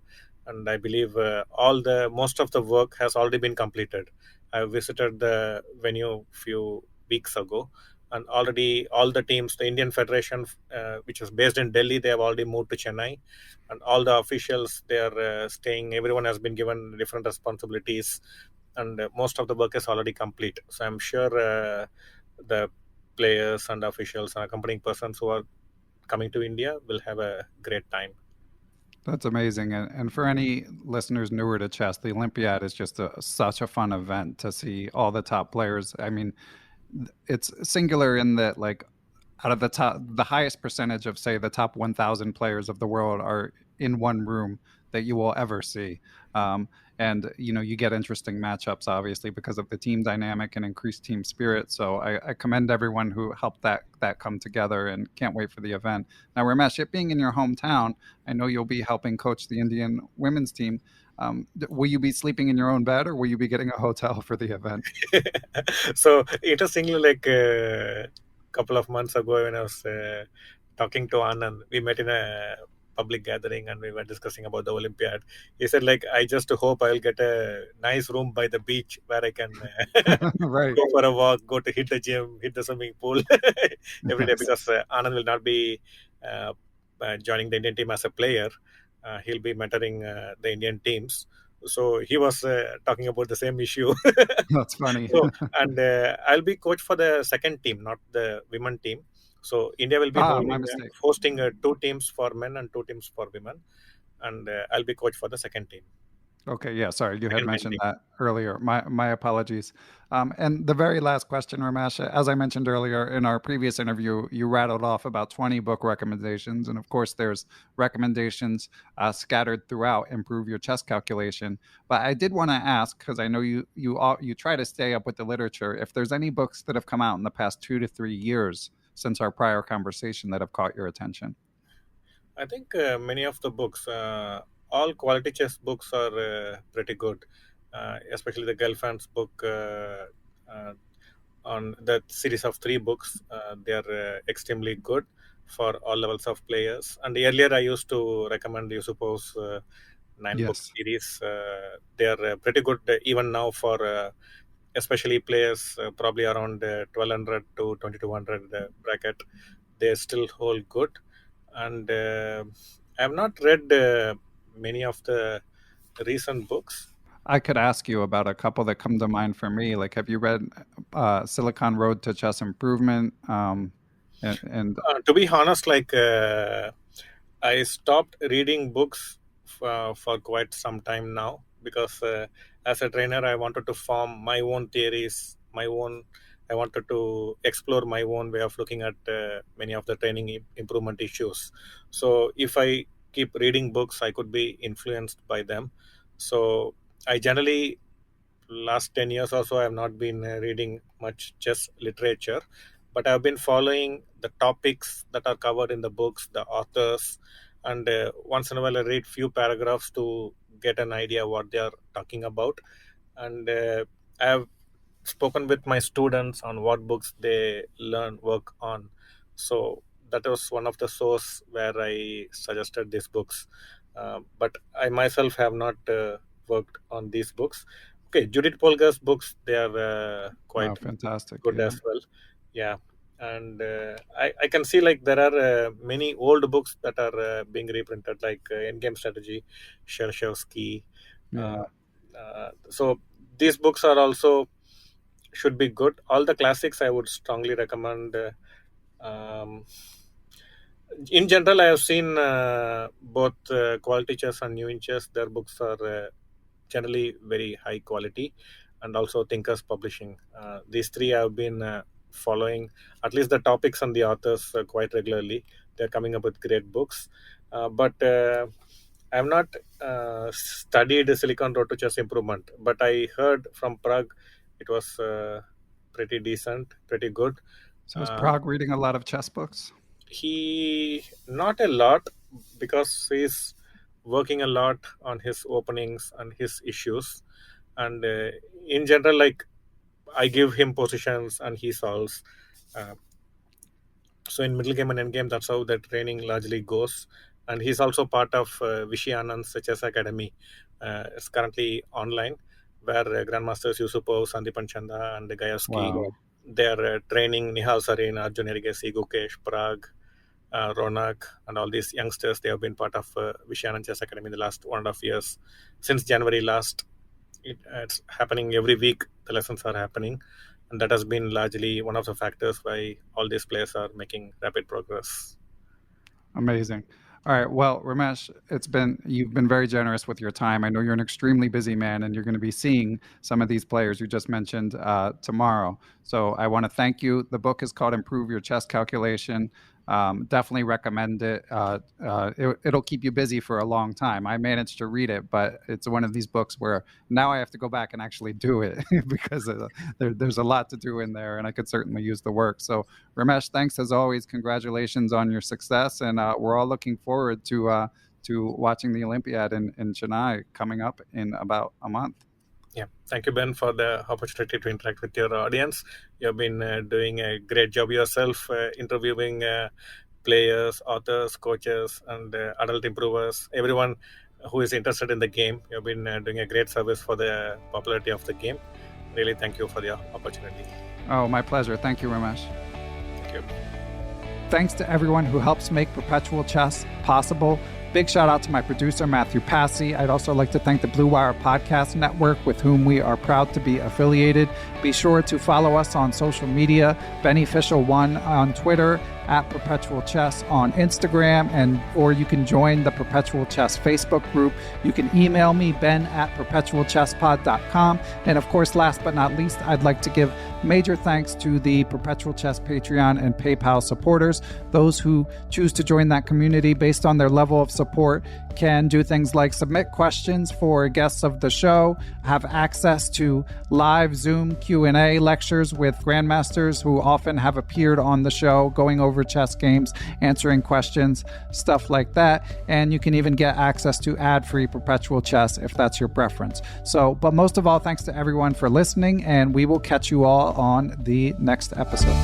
and I believe all the most of the work has already been completed. I visited the venue few weeks ago, and already all the teams, the Indian Federation, which is based in Delhi, they have already moved to Chennai, and all the officials they are staying. Everyone has been given different responsibilities, and most of the work is already complete. So I'm sure the players and officials and accompanying persons who are coming to India will have a great time. That's amazing. And for any listeners newer to chess, the Olympiad is just such a fun event to see all the top players. I mean, it's singular in that, like, out of the highest percentage of, say, the top 1,000 players of the world are in one room that you will ever see. And you get interesting matchups, obviously, because of the team dynamic and increased team spirit. So I commend everyone who helped that come together, and can't wait for the event. Now, Ramesh, it being in your hometown, I know you'll be helping coach the Indian women's team. Will you be sleeping in your own bed, or will you be getting a hotel for the event? So interestingly, like a couple of months ago, when I was talking to Anand, we met in a public gathering and we were discussing about the Olympiad. He said, like, I just hope I'll get a nice room by the beach where I can Right. go for a walk, go to hit the gym, hit the swimming pool every day, Yes. because Anand will not be joining the Indian team as a player. He'll be mentoring the Indian teams. So he was talking about the same issue. That's funny. So, and I'll be coach for the second team, not the women team. So India will be My holding, mistake. hosting two teams for men and two teams for women, and I'll be coach for the second team, Okay, yeah, sorry, you had second men mentioned team. that earlier. My apologies. And the very last question, Ramesh, as I mentioned earlier in our previous interview, you rattled off about 20 book recommendations, and of course, there's recommendations scattered throughout Improve Your Chess Calculation. But I did want to ask, because I know you try to stay up with the literature, if there's any books that have come out in the past 2 to 3 years since our prior conversation that have caught your attention. I think many of the books, all quality chess books are pretty good, especially the Gelfand's book on that series of three books. They are extremely good for all levels of players. And earlier, I used to recommend you suppose nine book Yes. series. They are pretty good even now for especially players probably around 1200 to 2200 bracket. They still hold good, and I have not read many of the recent books. I could ask you about a couple that come to mind for me. Like, have you read Silicon Road to Chess Improvement? And To be honest, like I stopped reading books for quite some time now, because as a trainer, I wanted to form my own theories, my own. I wanted to explore my own way of looking at many of the training improvement issues. So if I keep reading books, I could be influenced by them. So I generally last 10 years or so I have not been reading much chess literature, but I've been following the topics that are covered in the books, the authors, and once in a while I read few paragraphs to get an idea what they are talking about. And I have spoken with my students on what books they learn work on. So that was one of the source where I suggested these books. But I myself have not worked on these books. Okay, Judith Polgar's books, they are oh, quite fantastic. good Yeah. as well. Yeah. and I can see like there are many old books that are being reprinted, like Endgame Strategy, Shershevsky. Yeah. So these books are also should be good. All the classics I would strongly recommend. Um, in general, I have seen both quality chess and new in chess. Their books are generally very high quality, and also Thinkers Publishing. These three I have been following at least the topics and the authors quite regularly. They're coming up with great books, but I have not studied Silicon Road to Chess Improvement. But I heard from Prague it was pretty decent, pretty good. So is Uh, Prague reading a lot of chess books? he not a lot, because he's working a lot on his openings and his issues, and in general, like, I give him positions and he solves. uh, so in middle game and end game, that's how the training largely goes. And he's also part of Vishy Anand's Chess Academy. It's currently online, where grandmasters Yusupov, Sandeepan Chanda, and Gayevsky, Wow. they are training Nihal Sarin, Arjun Erigesi, Gukesh, Prague, Ronak, and all these youngsters. They have been part of Vishy Anand Chess Academy in the last 1.5 years. Since January last, it's happening every week. The lessons are happening, and that has been largely one of the factors why all these players are making rapid progress. Amazing. All right. Well, Ramesh, you've been very generous with your time. I know you're an extremely busy man, and you're going to be seeing some of these players you just mentioned tomorrow. So I want to thank you. The book is called "Improve Your Chess Calculation." Definitely recommend it. It'll keep you busy for a long time. I managed to read it, but it's one of these books where now I have to go back and actually do it because there's a lot to do in there, and I could certainly use the work. So Ramesh, thanks as always. Congratulations on your success, and we're all looking forward to watching the Olympiad in Chennai coming up in about a month. Yeah, thank you, Ben, for the opportunity to interact with your audience. You've been doing a great job yourself, interviewing players, authors, coaches, and adult improvers, everyone who is interested in the game. You've been doing a great service for the popularity of the game. Really, thank you for the opportunity. Oh, my pleasure. Thank you, Ramesh. Thank you. Thanks to everyone who helps make Perpetual Chess possible. Big shout out to my producer, Matthew Passy. I'd also like to thank the Blue Wire Podcast Network, with whom we are proud to be affiliated. Be sure to follow us on social media, Beneficial1 on Twitter, at Perpetual Chess on Instagram, or you can join the Perpetual Chess Facebook group. You can email me, ben@perpetualchesspod.com. And of course, last but not least, I'd like to give major thanks to the Perpetual Chess Patreon and PayPal supporters. Those who choose to join that community based on their level of support can do things like submit questions for guests of the show, have access to live Zoom Q&A lectures with grandmasters who often have appeared on the show, going over chess games, answering questions, stuff like that. And you can even get access to ad-free Perpetual Chess if that's your preference. So, but most of all, thanks to everyone for listening, and we will catch you all on the next episode.